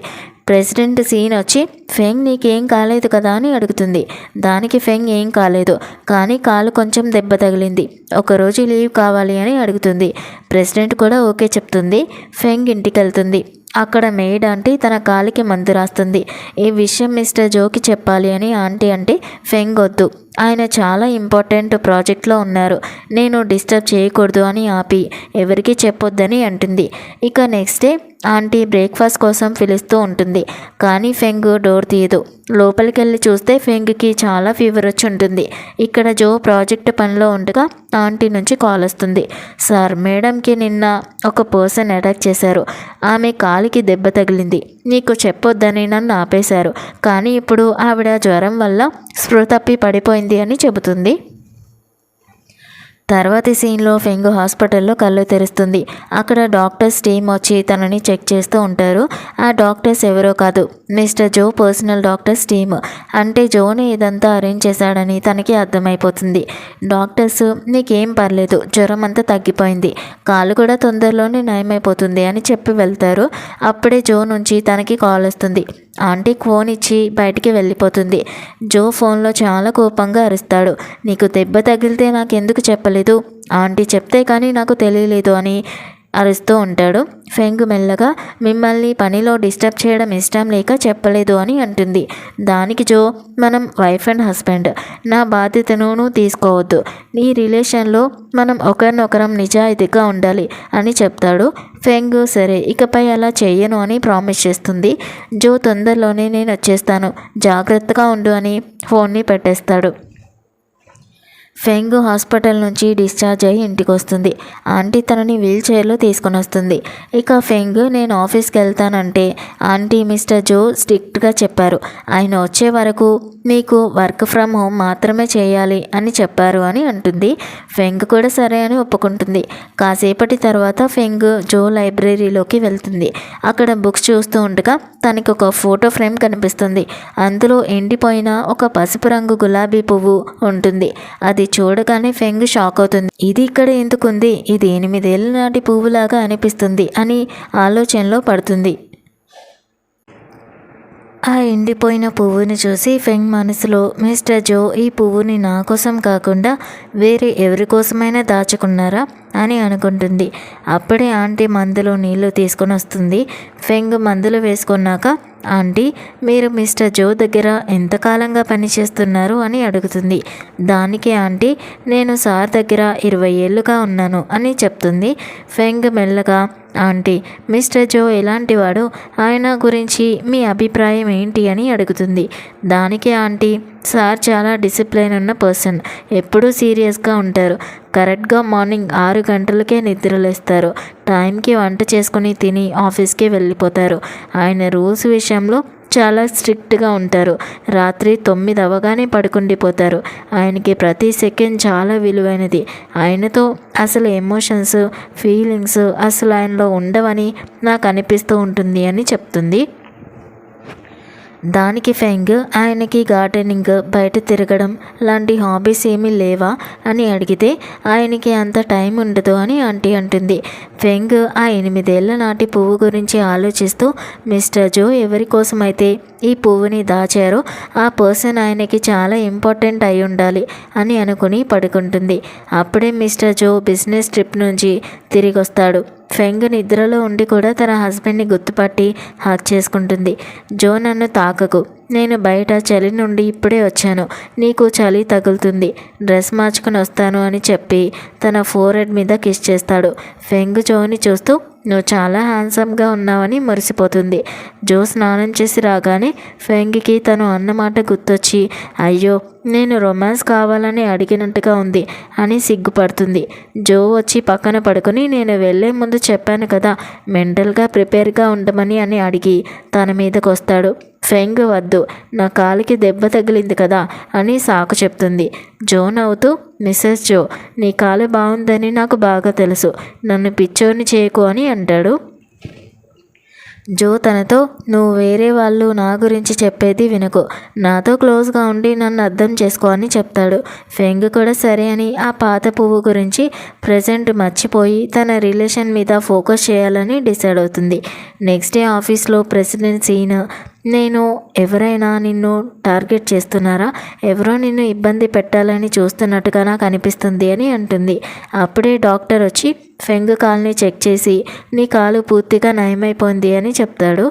S1: ప్రెసిడెంట్ సీన్ వచ్చి ఫెంగ్ నీకేం కాలేదు కదా అని అడుగుతుంది. దానికి ఫెంగ్ ఏం కాలేదు కానీ కాలు కొంచెం దెబ్బ తగిలింది, ఒకరోజు లీవ్ కావాలి అని అడుగుతుంది. ప్రెసిడెంట్ కూడా ఓకే చెప్తుంది. ఫెంగ్ ఇంటికి వెళ్తుంది. అక్కడ మెయిడ్ ఆంటీ తన కాలికి మందు రాస్తుంది. ఈ విషయం మిస్టర్ జోకి చెప్పాలి అని ఆంటీ అంటే ఫెంగ్ వద్దు, ఆయన చాలా ఇంపార్టెంట్ ప్రాజెక్ట్లో ఉన్నారు, నేను డిస్టర్బ్ చేయకూడదు అని ఆపి ఎవరికీ చెప్పొద్దని అంటుంది. ఇక నెక్స్ట్ డే ఆంటీ బ్రేక్ఫాస్ట్ కోసం పిలుస్తూ ఉంటుంది కానీ ఫెంగ్ డోర్ తీయదు. లోపలికి వెళ్ళి చూస్తే ఫెంగ్కి చాలా ఫీవర్ వచ్చి ఉంటుంది. ఇక్కడ జో ప్రాజెక్ట్ పనిలో ఉండగా ఆంటీ నుంచి కాల్ వస్తుంది. సార్, మేడంకి నిన్న ఒక పర్సన్ అటాక్ చేశారు, ఆమె కాలికి దెబ్బ తగిలింది, నీకు చెప్పొద్దని నన్ను ఆపేశారు, కానీ ఇప్పుడు ఆవిడ జ్వరం వల్ల స్పృహ తప్పి పడిపోయింది అని చెబుతుంది. తర్వాతి సీన్లో ఫెంగ్ హాస్పిటల్లో కళ్ళు తెరుస్తుంది. అక్కడ డాక్టర్స్ టీమ్ వచ్చి తనని చెక్ చేస్తూ ఉంటారు. ఆ డాక్టర్స్ ఎవరో కాదు, మిస్టర్ జో పర్సనల్ డాక్టర్స్ టీమ్. అంటే జోని ఇదంతా అరేంజ్ చేశాడని తనకి అర్థమైపోతుంది. డాక్టర్స్ నీకేం పర్లేదు, జ్వరం అంతా తగ్గిపోయింది, కాలు కూడా తొందరలోనే నయమైపోతుంది అని చెప్పి వెళ్తారు. అప్పుడే జో నుంచి తనకి కాల్ వస్తుంది. ఆంటీకి ఫోన్ ఇచ్చి బయటికి వెళ్ళిపోతుంది. జో ఫోన్లో చాలా కోపంగా అరుస్తాడు. నీకు దెబ్బ తగిలితే నాకెందుకు చెప్పలేదు, ఆంటీ చెప్తే కానీ నాకు తెలియలేదు అని అరుస్తూ ఉంటాడు. ఫెంగ్ మెల్లగా మిమ్మల్ని పనిలో డిస్టర్బ్ చేయడం ఇష్టం లేక చెప్పలేదు అని అంటుంది. దానికి జో మనం వైఫ్ అండ్ హస్బెండ్, నా బాధ్యతను నువ్వు తీసుకోవద్దు, ఈ రిలేషన్లో మనం ఒకరినొకరం నిజాయితీగా ఉండాలి అని చెప్తాడు. ఫెంగ్ సరే ఇకపై అలా చెయ్యను అని ప్రామిస్ చేస్తుంది. జో తొందరలోనే నేను వచ్చేస్తాను, జాగ్రత్తగా ఉండు అని ఫోన్ని పెట్టేస్తాడు. ఫెంగ్ హాస్పిటల్ నుంచి డిశ్చార్జ్ అయ్యి ఇంటికి వస్తుంది. ఆంటీ తనని వీల్ చైర్లో తీసుకొని వస్తుంది. ఇక ఫెంగ్ నేను ఆఫీస్కి వెళ్తానంటే ఆంటీ మిస్టర్ జో స్ట్రిక్ట్గా చెప్పారు, ఆయన వచ్చే వరకు మీకు వర్క్ ఫ్రమ్ హోమ్ మాత్రమే చేయాలి అని చెప్పారు అని అంటుంది. ఫెంగ్ కూడా సరే అని ఒప్పుకుంటుంది. కాసేపటి తర్వాత ఫెంగ్ జో లైబ్రరీలోకి వెళ్తుంది. అక్కడ బుక్స్ చూస్తూ ఉండగా తనకి ఒక ఫోటో ఫ్రేమ్ కనిపిస్తుంది. అందులో ఎండిపోయిన ఒక పసుపు రంగు గులాబీ పువ్వు ఉంటుంది. అది చూడగానే ఫెంగ్ షాక్ అవుతుంది. ఇది ఇక్కడ ఎందుకుంది, ఇది 8 ఏళ్ల నాటి పువ్వులాగా అనిపిస్తుంది అని ఆలోచనలో పడుతుంది. ఆ ఎండిపోయిన పువ్వుని చూసి ఫెంగ్ మనసులో మిస్టర్ జో ఈ పువ్వుని నా కోసం కాకుండా వేరే ఎవరి కోసమైనా దాచుకున్నారా అని అనుకుంటుంది. అప్పుడే ఆంటీ మందులో నీళ్లు తీసుకొని వస్తుంది. ఫెంగ్ మందులు వేసుకున్నాక ఆంటీ మీరు మిస్టర్ జో దగ్గర ఎంతకాలంగా పనిచేస్తున్నారు అని అడుగుతుంది. దానికి ఆంటీ నేను సార్ దగ్గర 20 ఏళ్ళుగా ఉన్నాను అని చెప్తుంది. ఫెంగ్ మెల్లగా ఆంటీ మిస్టర్ జో ఎలాంటివాడు, ఆయన గురించి మీ అభిప్రాయం ఏంటి అని అడుగుతుంది. దానికి ఆంటీ సార్ చాలా డిసిప్లైన్ ఉన్న పర్సన్, ఎప్పుడూ సీరియస్గా ఉంటారు, కరెక్ట్గా మార్నింగ్ 6 గంటలకే నిద్రలేస్తారు, టైంకి వంట చేసుకుని తిని ఆఫీస్కి వెళ్ళిపోతారు, ఆయన రూల్స్ విషయంలో చాలా స్ట్రిక్ట్గా ఉంటారు, రాత్రి 9 అవ్వగానే పడుకుండిపోతారు, ఆయనకి ప్రతి సెకండ్ చాలా విలువైనది, ఆయనతో అసలు ఎమోషన్స్ ఫీలింగ్స్ అసలు ఆయనలో ఉండవని నాకు అనిపిస్తూ ఉంటుంది అని చెప్తుంది. దానికి ఫెంగ్ ఆయనకి గార్డెనింగ్, బయట తిరగడం లాంటి హాబీస్ ఏమీ లేవా అని అడిగితే ఆయనకి అంత టైం ఉండదు అని ఆంటీ అంటుంది. ఫెంగ్ ఆ 8 ఏళ్ల నాటి పువ్వు గురించి ఆలోచిస్తూ మిస్టర్ జో ఎవరి కోసమైతే ఈ పువ్వుని దాచారో ఆ పర్సన్ ఆయనకి చాలా ఇంపార్టెంట్ అయి ఉండాలి అని అనుకుని పడుకుంటుంది. అప్పుడే మిస్టర్ జో బిజినెస్ ట్రిప్ నుంచి తిరిగి వస్తాడు. ఫెంగ్ నిద్రలో ఉండి కూడా తన హస్బెండ్ని గుర్తుపట్టి హగ్ చేసుకుంటుంది. జో నన్ను తాకకు, నేను బయట చలి నుండి ఇప్పుడే వచ్చాను, నీకు చలి తగులుతుంది, డ్రెస్ మార్చుకుని వస్తాను అని చెప్పి తన ఫోర్హెడ్ మీద కిస్ చేస్తాడు. ఫెంగ్ జోని చూస్తూ నువ్వు చాలా హ్యాండ్సమ్గా ఉన్నావని మురిసిపోతుంది. జో స్నానం చేసి రాగానే ఫెంగ్కి తను అన్నమాట గుర్తొచ్చి అయ్యో నేను రొమాన్స్ కావాలని అడిగినట్టుగా ఉంది అని సిగ్గుపడుతుంది. జో వచ్చి పక్కన పడుకుని నేను వెళ్ళే ముందు చెప్పాను కదా మెంటల్గా ప్రిపేర్గా ఉండమని అని అడిగి తన మీదకు వస్తాడు. ఫెంగ్ వద్దు, నా కాలికి దెబ్బ తగిలింది కదా అని సాకు చెప్తుంది. జో నవ్వుతూ మిస్సెస్ జో నీ కాలు బాగుందని నాకు బాగా తెలుసు, నన్ను పిచ్చోని చేయకు అని అంటాడు. జో తనతో నువ్వు వేరే వాళ్ళు నా గురించి చెప్పేది వినకు, నాతో క్లోజ్గా ఉండి నన్ను అర్థం చేసుకో అని చెప్తాడు. ఫెంగ్ కూడా సరే అని ఆ పాత పువ్వు గురించి ప్రజెంట్ మర్చిపోయి తన రిలేషన్ మీద ఫోకస్ చేయాలని డిసైడ్ అవుతుంది. నెక్స్ట్ డే ఆఫీస్లో ప్రెసిడెంట్ సీన్ నేను ఎవరైనా నిన్ను టార్గెట్ చేస్తున్నారా, ఎవరో నిన్ను ఇబ్బంది పెట్టాలని చూస్తున్నట్టుగా నాకు అనిపిస్తుంది అని అంటుంది. అప్పుడే డాక్టర్ వచ్చి ఫెంగ్ కాల్ని చెక్ చేసి నీ కాలు పూర్తిగా నయమైపోయింది అని చెప్తాడు.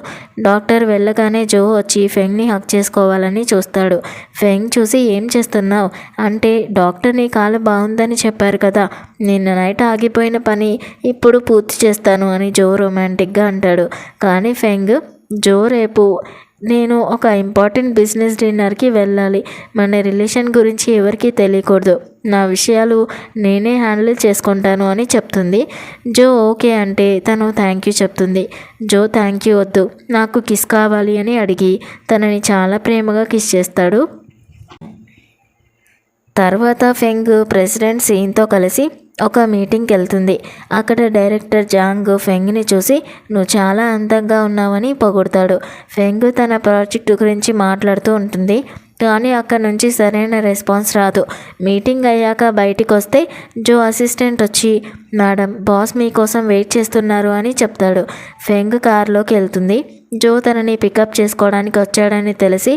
S1: డాక్టర్ వెళ్ళగానే జో వచ్చి ఫెంగ్ని హక్ చేసుకోవాలని చూస్తాడు. ఫెంగ్ చూసి ఏం చేస్తున్నావు అంటే డాక్టర్ నీ కాలు బాగుందని చెప్పారు కదా, నిన్న నైట్ ఆగిపోయిన పని ఇప్పుడు పూర్తి చేస్తాను అని జో రొమాంటిక్గా అంటాడు. కానీ ఫెంగ్ జో రేపు నేను ఒక ఇంపార్టెంట్ బిజినెస్ డిన్నర్కి వెళ్ళాలి, మన రిలేషన్ గురించి ఎవరికీ తెలియకూడదు, నా విషయాలు నేనే హ్యాండిల్ చేసుకుంటాను అని చెప్తుంది. జో ఓకే అంటే తను థ్యాంక్ యూ చెప్తుంది. జో థ్యాంక్ యూ వద్దు, నాకు కిస్ కావాలి అని అడిగి తనని చాలా ప్రేమగా కిస్ చేస్తాడు. తర్వాత ఫెంగ్ ప్రెసిడెంట్ సీన్తో కలిసి ఒక మీటింగ్కి వెళ్తుంది. అక్కడ డైరెక్టర్ జాంగ్ ఫెంగ్ని చూసి నువ్వు చాలా అందంగా ఉన్నావని పొగుడతాడు. ఫెంగ్ తన ప్రాజెక్టు గురించి మాట్లాడుతూ ఉంటుంది. కానీ అక్కడ నుంచి సరైన రెస్పాన్స్ రాదు. మీటింగ్ అయ్యాక బయటికి వస్తే జో అసిస్టెంట్ వచ్చి మేడం బాస్ మీకోసం వెయిట్ చేస్తున్నారు అని చెప్తాడు. ఫెంగ్ కారులోకి వెళ్తుంది. జో తనని పికప్ చేసుకోవడానికి వచ్చాడని తెలిసి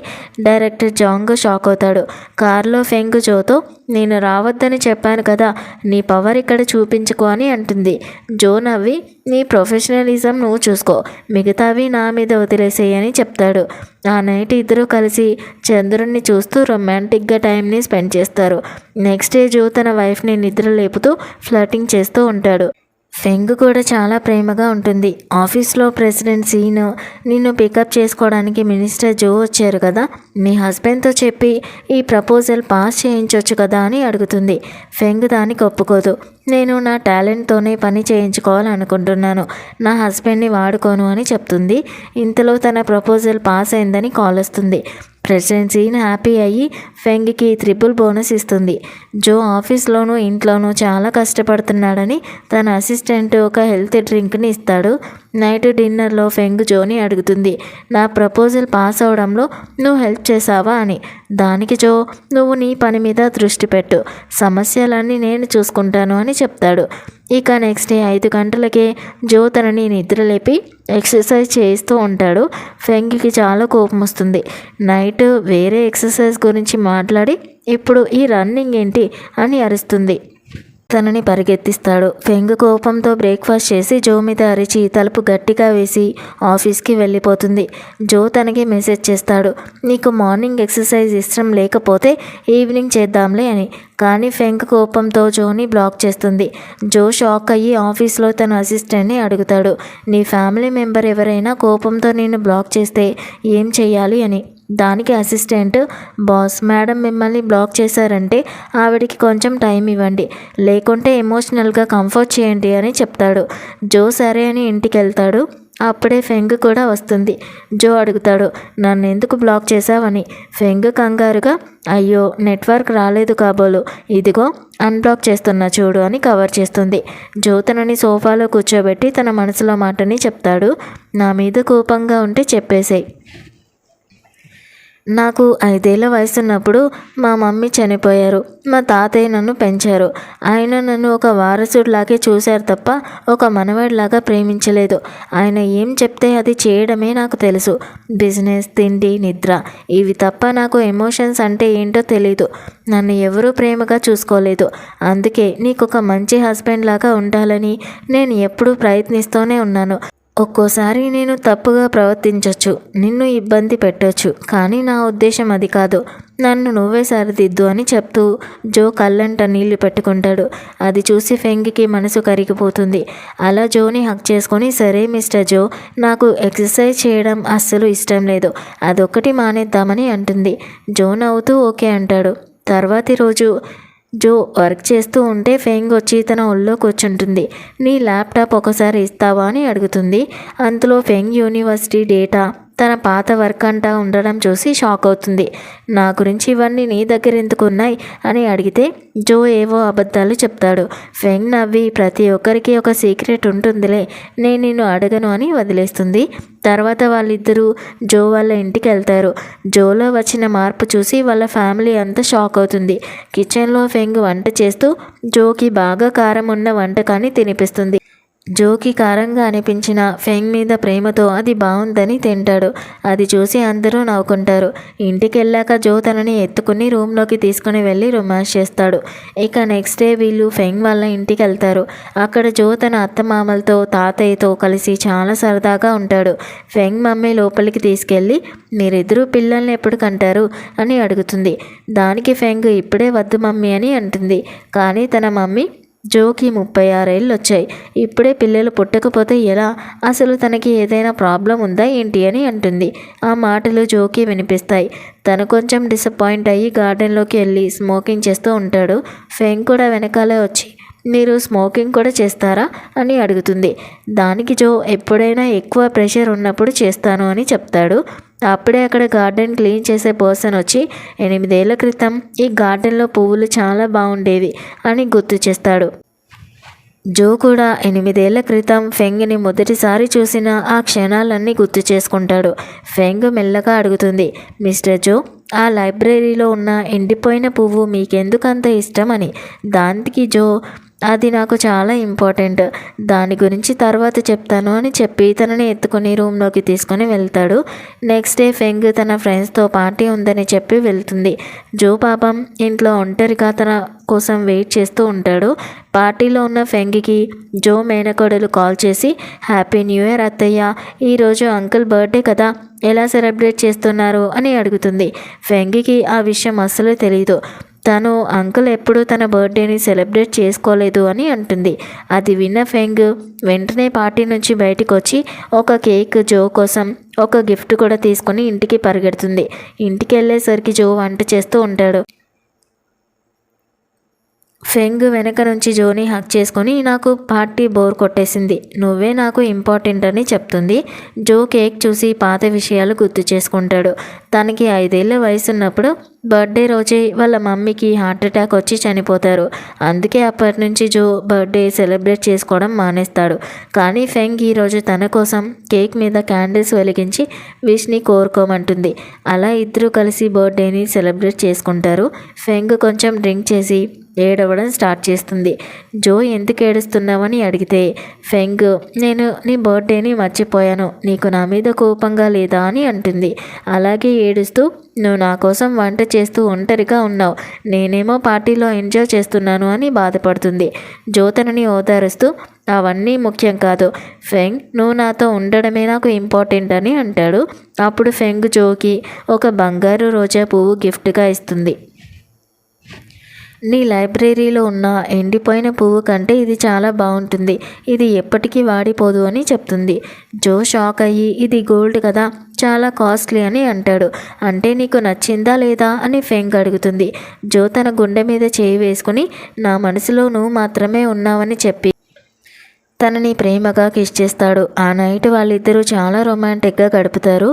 S1: డైరెక్టర్ జాంగ్ షాక్ అవుతాడు. కారులో ఫెంగ్ జోతో నేను రావద్దని చెప్పాను కదా, నీ పవర్ ఇక్కడ చూపించుకో అని అంటుంది. జో నవ్వి నీ ప్రొఫెషనలిజం నువ్వు చూసుకో, మిగతావి నా మీద వదిలేసేయి అని చెప్తాడు. ఆ నైట్ ఇద్దరు కలిసి చంద్రుణ్ణి చూస్తూ రొమాంటిక్గా టైంని స్పెండ్ చేస్తారు. నెక్స్ట్ డే జో తన వైఫ్ని నిద్ర లేపుతూ ఫ్లర్టింగ్ చేస్తూ ఉంటాడు. ఫెంగ్ కూడా చాలా ప్రేమగా ఉంటుంది. ఆఫీస్లో ప్రెసిడెంట్ సీన్ నిన్ను పికప్ చేసుకోవడానికి మినిస్టర్ జో వచ్చారు కదా, మీ హస్బెండ్తో చెప్పి ఈ ప్రపోజల్ పాస్ చేయించవచ్చు కదా అని అడుగుతుంది. ఫెంగ్ దానికి ఒప్పుకోదు. నేను నా టాలెంట్తోనే పని చేయించుకోవాలనుకుంటున్నాను, నా హస్బెండ్ని వాడుకోను అని చెప్తుంది. ఇంతలో తన ప్రపోజల్ పాస్ అయిందని కాల్ వస్తుంది. ప్రెసిడెంట్ సీన్ హ్యాపీ అయ్యి ఫెంగ్కి ట్రిపుల్ బోనస్ ఇస్తుంది. జో ఆఫీస్లోనూ ఇంట్లోనూ చాలా కష్టపడుతున్నాడని తన అసిస్టెంట్ ఒక హెల్తీ డ్రింక్ని ఇస్తాడు. నైట్ డిన్నర్లో ఫెంగ్ జోని అడుగుతుంది, నా ప్రపోజల్ పాస్ అవడంలో నువ్వు హెల్ప్ చేసావా అని. దానికి జో నువ్వు నీ పని మీద దృష్టి పెట్టు, సమస్యలన్నీ నేను చూసుకుంటాను అని చెప్తాడు. ఇక నెక్స్ట్ డే 5 గంటలకే జో తనని నిద్రలేపి ఎక్సర్సైజ్ చేస్తూ ఉంటాడు. ఫెంగ్కి చాలా కోపం వస్తుంది. నైట్ వేరే ఎక్సర్సైజ్ గురించి మాట్లాడి ఇప్పుడు ఈ రన్నింగ్ ఏంటి అని అరుస్తుంది. తనని పరిగెత్తిస్తాడు. ఫెంగ్ కోపంతో బ్రేక్ఫాస్ట్ చేసి జో మీద అరిచి తలుపు గట్టిగా వేసి ఆఫీస్కి వెళ్ళిపోతుంది. జో తనకి మెసేజ్ చేస్తాడు, నీకు మార్నింగ్ ఎక్సర్సైజ్ ఇష్టం లేకపోతే ఈవినింగ్ చేద్దాంలే అని. కానీ ఫెంగ్ కోపంతో జోని బ్లాక్ చేస్తుంది. జో షాక్ అయ్యి ఆఫీస్లో తన అసిస్టెంట్ని అడుగుతాడు, నీ ఫ్యామిలీ మెంబర్ ఎవరైనా కోపంతో నేను బ్లాక్ చేస్తే ఏం చెయ్యాలి అని. దానికి అసిస్టెంట్ బాస్ మేడం మిమ్మల్ని బ్లాక్ చేశారంటే ఆవిడికి కొంచెం టైం ఇవ్వండి, లేకుంటే ఎమోషనల్గా కంఫర్ట్ చేయండి అని చెప్తాడు. జో సరే అని ఇంటికి వెళ్తాడు. అప్పుడే ఫెంగ్ కూడా వస్తుంది. జో అడుగుతాడు, నన్ను ఎందుకు బ్లాక్ చేశావని. ఫెంగ్ కంగారుగా అయ్యో నెట్వర్క్ రాలేదు కాబోలు, ఇదిగో అన్బ్లాక్ చేస్తున్నా చూడు అని కవర్ చేస్తుంది. జో తనని సోఫాలో కూర్చోబెట్టి తన మనసులో మాటని చెప్తాడు, నా మీద కోపంగా ఉంటే చెప్పేసేయ్, నాకు 5 ఏళ్ల వయసున్నప్పుడు మా మమ్మీ చనిపోయారు. మా తాతయ్య నన్ను పెంచారు. ఆయన నన్ను ఒక వారసుడిలాగే చూశారు తప్ప ఒక మనవడిలాగా ప్రేమించలేదు. ఆయన ఏం చెప్తే అది చేయడమే నాకు తెలుసు. బిజినెస్, తిండి, నిద్ర ఇవి తప్ప నాకు ఎమోషన్స్ అంటే ఏంటో తెలీదు. నన్ను ఎవరూ ప్రేమగా చూసుకోలేదు. అందుకే నీకొక మంచి హస్బెండ్ లాగా ఉండాలని నేను ఎప్పుడూ ప్రయత్నిస్తూనే ఉన్నాను. ఒక్కోసారి నేను తప్పుగా ప్రవర్తించవచ్చు, నిన్ను ఇబ్బంది పెట్టొచ్చు, కానీ నా ఉద్దేశం అది కాదు. నన్ను నువ్వే సరిదిద్దు అని చెప్తూ జో కళ్ళంట నీళ్లు పెట్టుకుంటాడు. అది చూసి ఫెంగ్కి మనసు కరిగిపోతుంది. అలా జోని హక్ చేసుకొని, సరే మిస్టర్ జో, నాకు ఎక్సర్సైజ్ చేయడం అస్సలు ఇష్టం లేదు, అదొక్కటి మానేద్దామని అంటుంది. జో నవ్వుతూ ఓకే అంటాడు. తర్వాతి రోజు జో వర్క్ చేస్తూ ఉంటే ఫెంగ్ వచ్చి తన ఒళ్ళో కూర్చుంటుంది. నీ ల్యాప్టాప్ ఒకసారి ఇస్తావా అని అడుగుతుంది. అంతలో ఫెంగ్ యూనివర్సిటీ డేటా తన పాత వర్క్ అంటా ఉండడం చూసి షాక్ అవుతుంది. నా గురించి ఇవన్నీ నీ దగ్గర ఎందుకు ఉన్నాయి అని అడిగితే జో ఏవో అబద్ధాలు చెప్తాడు. ఫెంగ్ నవ్వి, ప్రతి ఒక్కరికి ఒక సీక్రెట్ ఉంటుందిలే, నేను నిన్ను అడగను అని వదిలేస్తుంది. తర్వాత వాళ్ళిద్దరూ జో వాళ్ళ ఇంటికి వెళ్తారు. జోలో వచ్చిన మార్పు చూసి వాళ్ళ ఫ్యామిలీ అంతా షాక్ అవుతుంది. కిచెన్లో ఫెంగ్ వంట చేస్తూ జోకి బాగా కారం ఉన్న వంటకాన్ని తినిపిస్తుంది. జోకి కారంగా అనిపించిన ఫెంగ్ మీద ప్రేమతో అది బాగుందని తింటాడు. అది చూసి అందరూ నవ్వుకుంటారు. ఇంటికి వెళ్ళాక జో తనని ఎత్తుకుని రూమ్లోకి తీసుకుని వెళ్ళి రొమాన్స్ చేస్తాడు. ఇక నెక్స్ట్ డే వీళ్ళు ఫెంగ్ వాళ్ళ ఇంటికి వెళ్తారు. అక్కడ జో తన అత్తమామలతో తాతయ్యతో కలిసి చాలా సరదాగా ఉంటాడు. ఫెంగ్ మమ్మీ లోపలికి తీసుకెళ్ళి, మీరిద్దరూ పిల్లల్ని ఎప్పుడు కంటారు అని అడుగుతుంది. దానికి ఫెంగ్ ఇప్పుడే వద్దు మమ్మీ అని అంటుంది. కానీ తన మమ్మీ, జోకి 36 ఏళ్ళు వచ్చాయి, ఇప్పుడే పిల్లలు పుట్టకపోతే ఎలా, అసలు తనకి ఏదైనా ప్రాబ్లం ఉందా ఏంటి అని అంటుంది. ఆ మాటలు జోకి వినిపిస్తాయి. తను కొంచెం డిసప్పాయింట్ అయ్యి గార్డెన్లోకి వెళ్ళి స్మోకింగ్ చేస్తూ ఉంటాడు. ఫెంగ్ కూడా వెనకాలే వచ్చి, మీరు స్మోకింగ్ కూడా చేస్తారా అని అడుగుతుంది. దానికి జో ఎప్పుడైనా ఎక్కువ ప్రెషర్ ఉన్నప్పుడు చేస్తాను అని చెప్తాడు. అప్పుడే అక్కడ గార్డెన్ క్లీన్ చేసే పర్సన్ వచ్చి, 8 ఏళ్ల క్రితం ఈ గార్డెన్లో పువ్వులు చాలా బాగుండేవి అని గుర్తు చేస్తాడు. జో కూడా 8 ఏళ్ల క్రితం ఫెంగ్ని మొదటిసారి చూసిన ఆ క్షణాలన్నీ గుర్తు చేసుకుంటాడు. ఫెంగ్ మెల్లగా అడుగుతుంది, మిస్టర్ జో, ఆ లైబ్రరీలో ఉన్న ఎండిపోయిన పువ్వు మీకెందుకంత ఇష్టం అని. దానికి జో, అది నాకు చాలా ఇంపార్టెంట్, దాని గురించి తర్వాత చెప్తాను అని చెప్పి తనని ఎత్తుకుని రూమ్లోకి తీసుకొని వెళ్తాడు. నెక్స్ట్ డే ఫెంగ్ తన ఫ్రెండ్స్తో పార్టీ ఉందని చెప్పి వెళ్తుంది. జో పాపం ఇంట్లో ఒంటరిగా తన కోసం వెయిట్ చేస్తూ ఉంటాడు. పార్టీలో ఉన్న ఫెంగ్కి జో మేనకోడలు కాల్ చేసి, హ్యాపీ న్యూ ఇయర్ అత్తయ్య, ఈరోజు అంకుల్ బర్త్డే కదా, ఎలా సెలబ్రేట్ చేస్తున్నారు అని అడుగుతుంది. ఫెంగ్కి ఆ విషయం అస్సలు తెలీదు. తను అంకుల్ ఎప్పుడూ తన బర్త్డేని సెలబ్రేట్ చేసుకోలేదు అని అంటుంది. అది విన్న ఫెంగ్ వెంటనే పార్టీ నుంచి బయటకు వచ్చి ఒక కేక్, జో కోసం ఒక గిఫ్ట్ కూడా తీసుకొని ఇంటికి పరిగెడుతుంది. ఇంటికి వెళ్ళేసరికి జో వంట చేస్తూ ఉంటాడు. ఫెంగ్ వెనక నుంచి జోని హక్ చేసుకొని, నాకు పార్టీ బోర్ కొట్టేసింది, నువ్వే నాకు ఇంపార్టెంట్ అని చెప్తుంది. జో కేక్ చూసి పాత విషయాలు గుర్తు చేసుకుంటాడు. తనకి 5 ఏళ్ల వయసున్నప్పుడు బర్త్డే రోజే వాళ్ళ మమ్మీకి హార్ట్ అటాక్ వచ్చి చనిపోతారు. అందుకే అప్పటి నుంచి జో బర్త్డే సెలబ్రేట్ చేసుకోవడం మానేస్తాడు. కానీ ఫెంగ్ ఈరోజు తన కోసం కేక్ మీద క్యాండిల్స్ వెలిగించి విష్ని కోరుకోమంటుంది. అలా ఇద్దరూ కలిసి బర్త్డేని సెలబ్రేట్ చేసుకుంటారు. ఫెంగ్ కొంచెం డ్రింక్ చేసి ఏడవడం స్టార్ట్ చేస్తుంది. జో ఎందుకు ఏడుస్తున్నావని అడిగితే ఫెంగ్, నేను నీ బర్త్డేని మర్చిపోయాను, నీకు నా మీద కోపంగా లేదా అని అంటుంది. అలాగే ఏడుస్తూ, నువ్వు నా కోసం వంట చేస్తూ ఒంటరిగా ఉన్నావు, నేనేమో పార్టీలో ఎంజాయ్ చేస్తున్నాను అని బాధపడుతుంది. జో తనని ఓదారుస్తూ, అవన్నీ ముఖ్యం కాదు ఫెంగ్, నువ్వు నాతో ఉండడమే నాకు ఇంపార్టెంట్ అని అంటాడు. అప్పుడు ఫెంగ్ జోకి ఒక బంగారు రోజా పువ్వు గిఫ్ట్గా ఇస్తుంది. నీ లైబ్రరీలో ఉన్న ఎండిపోయిన పువ్వు కంటే ఇది చాలా బాగుంటుంది, ఇది ఎప్పటికీ వాడిపోదు అని చెప్తుంది. జో షాక్ అయ్యి, ఇది గోల్డ్ కదా, చాలా కాస్ట్లీ అని అంటాడు. అంటే నీకు నచ్చిందా లేదా అని ఫెంగ్ అడుగుతుంది. జో తన గుండె మీద చేయి వేసుకుని, నా మనసులో నువ్వు మాత్రమే ఉన్నావని చెప్పి తనని ప్రేమగా కిస్ చేస్తాడు. ఆ నైట్ వాళ్ళిద్దరూ చాలా రొమాంటిక్గా గడుపుతారు.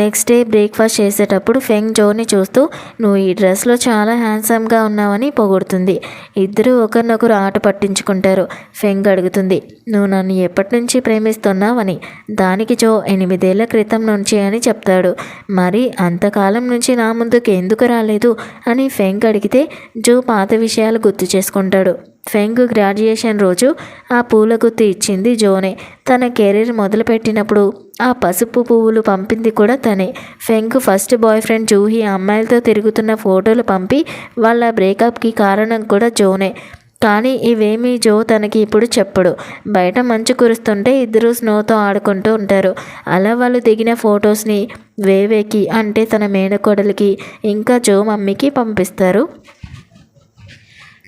S1: నెక్స్ట్ డే బ్రేక్ఫాస్ట్ చేసేటప్పుడు ఫెంగ్ జోని చూస్తూ నువ్వు ఈ డ్రెస్లో చాలా హ్యాండ్సమ్గా ఉన్నావని పొగుడుతుంది. ఇద్దరూ ఒకరినొకరు ఆట పట్టించుకుంటారు. ఫెంగ్ అడుగుతుంది, నువ్వు నన్ను ఎప్పటి నుంచి ప్రేమిస్తున్నావని. దానికి జో 8 ఏళ్ల క్రితం నుంచి అని చెప్తాడు. మరి అంతకాలం నుంచి నా ముందుకు ఎందుకు రాలేదు అని ఫెంగ్ అడిగితే జో పాత విషయాలు గుర్తు చేసుకుంటాడు. ఫెంగ్ గ్రాడ్యుయేషన్ రోజు ఆ పూల గుత్తి ఇచ్చింది జోనే. తన కెరీర్ మొదలుపెట్టినప్పుడు ఆ పసుపు పువ్వులు పంపింది కూడా తనే. ఫెంగ్ ఫస్ట్ బాయ్ ఫ్రెండ్ జూహీ అమ్మాయిలతో తిరుగుతున్న ఫోటోలు పంపి వాళ్ళ బ్రేకప్కి కారణం కూడా జోనే. కానీ ఇవేమీ జో తనకి ఇప్పుడు చెప్పడు. బయట మంచు కురుస్తుంటే ఇద్దరు స్నోతో ఆడుకుంటూ ఉంటారు. అలా వాళ్ళు దిగిన ఫొటోస్ని వేవేకి అంటే తన మేనకోడలికి ఇంకా జో మమ్మీకి పంపిస్తారు.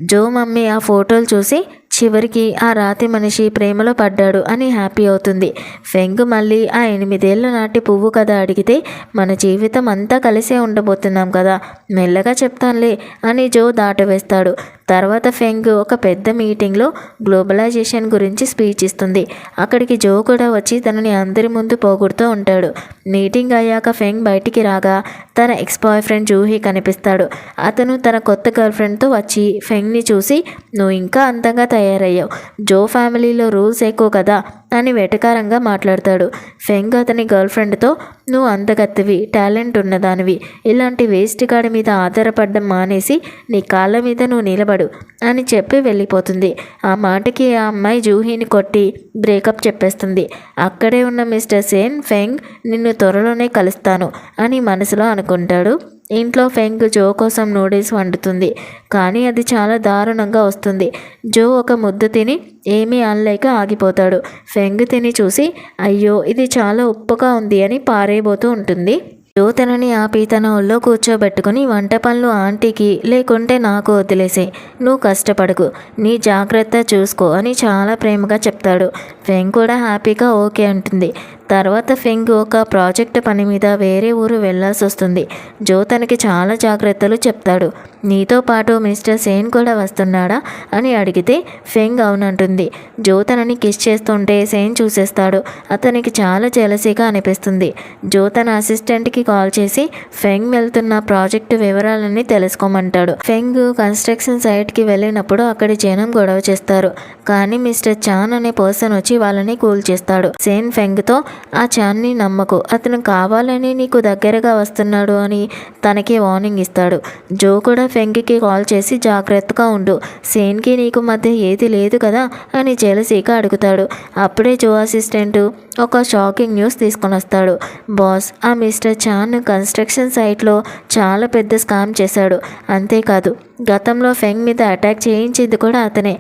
S1: జో మమ్మీ ఆ ఫోటోలు చూసి చివరికి ఆ రాతి మనిషి ప్రేమలో పడ్డాడు అని హ్యాపీ అవుతుంది. ఫెంగ్ మళ్ళీ ఆ 8 ఏళ్ల నాటి పువ్వు కథ అడిగితే మన జీవితం అంతా కలిసే ఉండబోతున్నాం కదా, మెల్లగా చెప్తానులే అని జో దాటవేస్తాడు. తర్వాత ఫెంగ్ ఒక పెద్ద మీటింగ్లో గ్లోబలైజేషన్ గురించి స్పీచ్ ఇస్తుంది. అక్కడికి జో కూడా వచ్చి తనని అందరి ముందు పోగొడుతూ ఉంటాడు. మీటింగ్ అయ్యాక ఫెంగ్ బయటికి రాగా తన ఎక్స్ బాయ్ ఫ్రెండ్ జూహీ కనిపిస్తాడు. అతను తన కొత్త గర్ల్ ఫ్రెండ్తో వచ్చి ఫెంగ్ని చూసి నువ్వు ఇంకా అందంగా తయారయ్యావు, జో ఫ్యామిలీలో రూల్స్ ఎక్కువ కదా అని వెటకారంగా మాట్లాడతాడు. ఫెంగ్ అతని గర్ల్ ఫ్రెండ్తో నువ్వు అందగత్తివి, టాలెంట్ ఉన్నదానివి, ఇలాంటి వేస్ట్ గాడి మీద ఆధారపడడం మానేసి నీ కాళ్ళ మీద నువ్వు నిలబడు అని చెప్పి వెళ్ళిపోతుంది. ఆ మాటకి ఆ అమ్మాయి జూహీని కొట్టి బ్రేకప్ చెప్పేస్తుంది. అక్కడే ఉన్న మిస్టర్ సేన్ ఫెంగ్ నిన్ను త్వరలోనే కలుస్తాను అని మనసులో అనుకుంటాడు. ఇంట్లో ఫెంగ్ జో కోసం నూడిల్స్ వండుతుంది. కానీ అది చాలా దారుణంగా వస్తుంది. జో ఒక ముద్ద తిని ఏమీ అనలేక ఆగిపోతాడు. ఫెంగ్ తిని చూసి అయ్యో ఇది చాలా ఉప్పుగా ఉంది అని పారేయబోతూ ఉంటుంది. జో తనని ఆపి తన ఒళ్ళో కూర్చోబెట్టుకుని వంట పనులు ఆంటీకి లేకుంటే నాకు వదిలేసే, నువ్వు కష్టపడకు, నీ జాగ్రత్త చూసుకో అని చాలా ప్రేమగా చెప్తాడు. ఫెంగ్ కూడా హ్యాపీగా ఓకే అంటుంది. తర్వాత ఫెంగ్ ఒక ప్రాజెక్ట్ పని మీద వేరే ఊరు వెళ్లాల్సి వస్తుంది. జో తనకి చాలా జాగ్రత్తలు చెప్తాడు. నీతో పాటు మిస్టర్ సేన్ కూడా వస్తున్నాడా అని అడిగితే ఫెంగ్ అవునంటుంది. జో తనని కిస్ చేస్తుంటే సేన్ చూసేస్తాడు. అతనికి చాలా జెలసీగా అనిపిస్తుంది. జో తన అసిస్టెంట్కి కాల్ చేసి ఫెంగ్ వెళ్తున్న ప్రాజెక్టు వివరాలన్నీ తెలుసుకోమంటాడు. ఫెంగ్ కన్స్ట్రక్షన్ సైట్కి వెళ్ళినప్పుడు అక్కడి జనం గొడవ చేస్తారు. కానీ మిస్టర్ చాన్ అనే పర్సన్ వచ్చి వాళ్ళని కూల్ చేస్తాడు. సేన్ ఫెంగ్తో ఆ చాన్ని నమ్మకు, అతను కావాలని నీకు దగ్గరగా వస్తున్నాడు అని తనకి వార్నింగ్ ఇస్తాడు. జో కూడా ఫెంగ్కి కాల్ చేసి జాగ్రత్తగా ఉండు, సేన్కి నీకు మధ్య ఏది లేదు కదా అని జెలసీగా అడుగుతాడు. అప్పుడే జో అసిస్టెంట్ ఒక షాకింగ్ న్యూస్ తీసుకొని వస్తాడు. బాస్, ఆ మిస్టర్ చాన్ కన్స్ట్రక్షన్ సైట్లో చాలా పెద్ద స్కామ్ చేశాడు. అంతేకాదు గతంలో ఫెంగ్ మీద అటాక్ చేయించింది కూడా అతనే.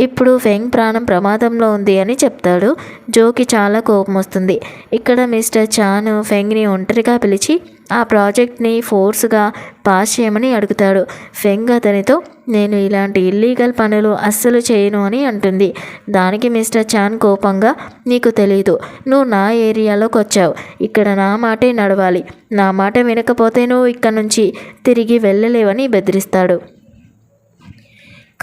S1: ఇప్పుడు ఫెంగ్ ప్రాణం ప్రమాదంలో ఉంది అని చెప్తాడు. జోకి చాలా కోపం వస్తుంది. ఇక్కడ మిస్టర్ చాన్ ఫెంగ్ని ఒంటరిగా పిలిచి ఆ ప్రాజెక్ట్ని ఫోర్స్గా పాస్ చేయమని అడుగుతాడు. ఫెంగ్ అతనితో నేను ఇలాంటి ఇల్లీగల్ పనులు అస్సలు చేయను అని అంటుంది. దానికి మిస్టర్ చాన్ కోపంగా నీకు తెలీదు, నువ్వు నా ఏరియాలోకి వచ్చావు, ఇక్కడ నా మాటే నడవాలి, నా మాట వినకపోతే నువ్వు ఇక్కడ నుంచి తిరిగి వెళ్ళలేవని బెదిరిస్తాడు.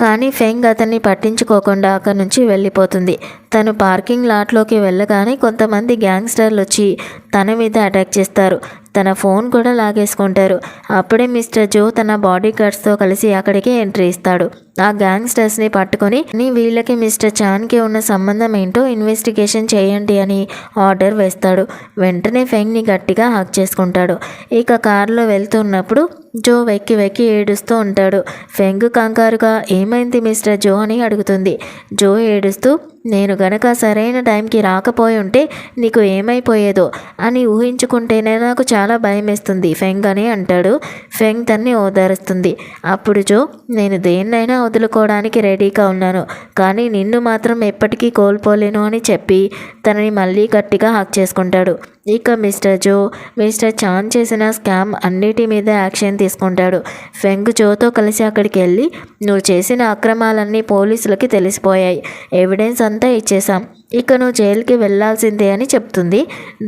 S1: కానీ ఫెంగ్ అతన్ని పట్టించుకోకుండా అక్కడి నుంచి వెళ్ళిపోతుంది. తను పార్కింగ్ లాట్లోకి వెళ్ళగానే కొంతమంది గ్యాంగ్స్టర్లు వచ్చి తన మీద అటాక్ చేస్తారు. తన ఫోన్ కూడా లాగేసుకుంటారు. అప్పుడే మిస్టర్ జో తన బాడీ గార్డ్స్తో కలిసి అక్కడికి ఎంట్రీ ఇస్తాడు. ఆ గ్యాంగ్స్టర్స్ని పట్టుకొని వీళ్ళకి మిస్టర్ చాన్కి ఉన్న సంబంధం ఏంటో ఇన్వెస్టిగేషన్ చేయండి అని ఆర్డర్ వేస్తాడు. వెంటనే ఫెంగ్ని గట్టిగా హక్ చేసుకుంటాడు. ఇక కారులో వెళ్తున్నప్పుడు జో వెక్కి వెక్కి ఏడుస్తూ ఉంటాడు. ఫెంగ్ కంగారుగా ఏమైంది మిస్టర్ జో అని అడుగుతుంది. జో ఏడుస్తూ నేను గనక సరైన టైంకి రాకపోయి ఉంటే నీకు ఏమైపోయేదో అని ఊహించుకుంటేనే నాకు చాలా భయం వేస్తుంది ఫెంగ్ అని అంటాడు. ఫెంగ్ తన్ని ఓదారుస్తుంది. అప్పుడు జో నేను దేన్నైనా వదులుకోవడానికి రెడీగా ఉన్నాను, కానీ నిన్ను మాత్రం ఎప్పటికీ కోల్పోలేను అని చెప్పి తనని మళ్ళీ గట్టిగా హక్ చేసుకుంటాడు. ఇక మిస్టర్ జో మిస్టర్ చాన్ చేసిన స్కామ్ అన్నిటి మీద యాక్షన్ తీసుకుంటాడు. ఫెంగ్ జోతో కలిసి అక్కడికి వెళ్ళి నువ్వు చేసిన అక్రమాలన్నీ పోలీసులకి తెలిసిపోయాయి, ఎవిడెన్స్ అంతా ఇచ్చేసాం, ఇక నువ్వు జైలుకి వెళ్ళాల్సిందే అని చెప్తుంది.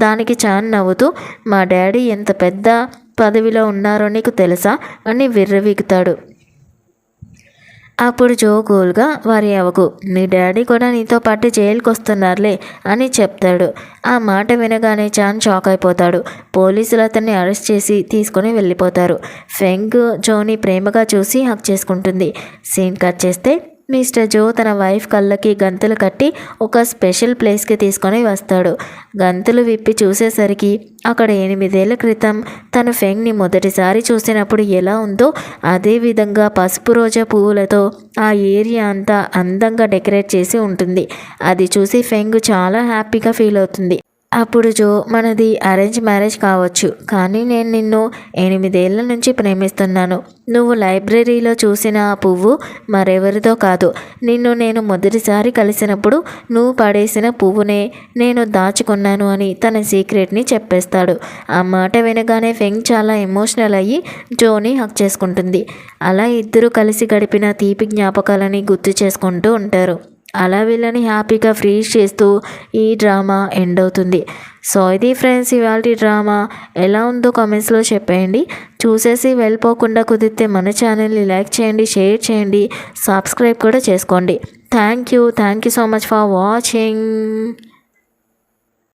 S1: దానికి చాన్ నవ్వుతూ మా డాడీ ఎంత పెద్ద పదవిలో ఉన్నారో నీకు తెలుసా అని విర్రవీగుతాడు. అప్పుడు జో కూల్గా వరి అవ్వకు, మీ డాడీ కూడా నీతో పాటు జైలుకి వస్తున్నారులే అని చెప్తాడు. ఆ మాట వినగానే చాన్ షాక్ అయిపోతాడు. పోలీసులు అతన్ని అరెస్ట్ చేసి తీసుకొని వెళ్ళిపోతారు. ఫెంగ్ జోని ప్రేమగా చూసి హక్ చేసుకుంటుంది. సీన్ కట్ చేస్తే మిస్టర్ జో తన వైఫ్ కళ్ళకి గంతులు కట్టి ఒక స్పెషల్ ప్లేస్కి తీసుకొని వస్తాడు. గంతులు విప్పి చూసేసరికి అక్కడ 8 ఏళ్ల క్రితం తను ఫెంగ్ని మొదటిసారి చూసినప్పుడు ఎలా ఉందో అదే విధంగా పసుపు రోజా పువ్వులతో ఆ ఏరియా అంతా అందంగా డెకరేట్ చేసి ఉంటుంది. అది చూసి ఫెంగ్ చాలా హ్యాపీగా ఫీల్ అవుతుంది. అప్పుడు జో, మనది అరేంజ్ మ్యారేజ్ కావచ్చు, కానీ నేను నిన్ను 8 ఏళ్ల నుంచి ప్రేమిస్తున్నాను. నువ్వు లైబ్రరీలో చూసిన ఆ పువ్వు మరెవరిదో కాదు. నిన్ను నేను మొదటిసారి కలిసినప్పుడు నువ్వు పడేసిన పువ్వునే నేను దాచుకున్నాను అని తన సీక్రెట్ని చెప్పేస్తాడు. ఆ మాట వినగానే ఫెంగ్ చాలా ఎమోషనల్ అయ్యి జోని హక్ చేసుకుంటుంది. అలా ఇద్దరు కలిసి గడిపిన తీపి జ్ఞాపకాలని గుర్తు చేసుకుంటూ ఉంటారు. అలా వీళ్ళని హ్యాపీగా ఫ్రీజ్ చేస్తూ ఈ డ్రామా ఎండ్ అవుతుంది. సో ఇది ఫ్రెండ్స్ ఇవాళ డ్రామా. ఎలా ఉందో కామెంట్స్లో చెప్పేయండి. చూసేసి వెళ్ళిపోకుండా కుదిరితే మన ఛానల్ని లైక్ చేయండి, షేర్ చేయండి, సబ్స్క్రైబ్ కూడా చేసుకోండి. Thank you so much for watching.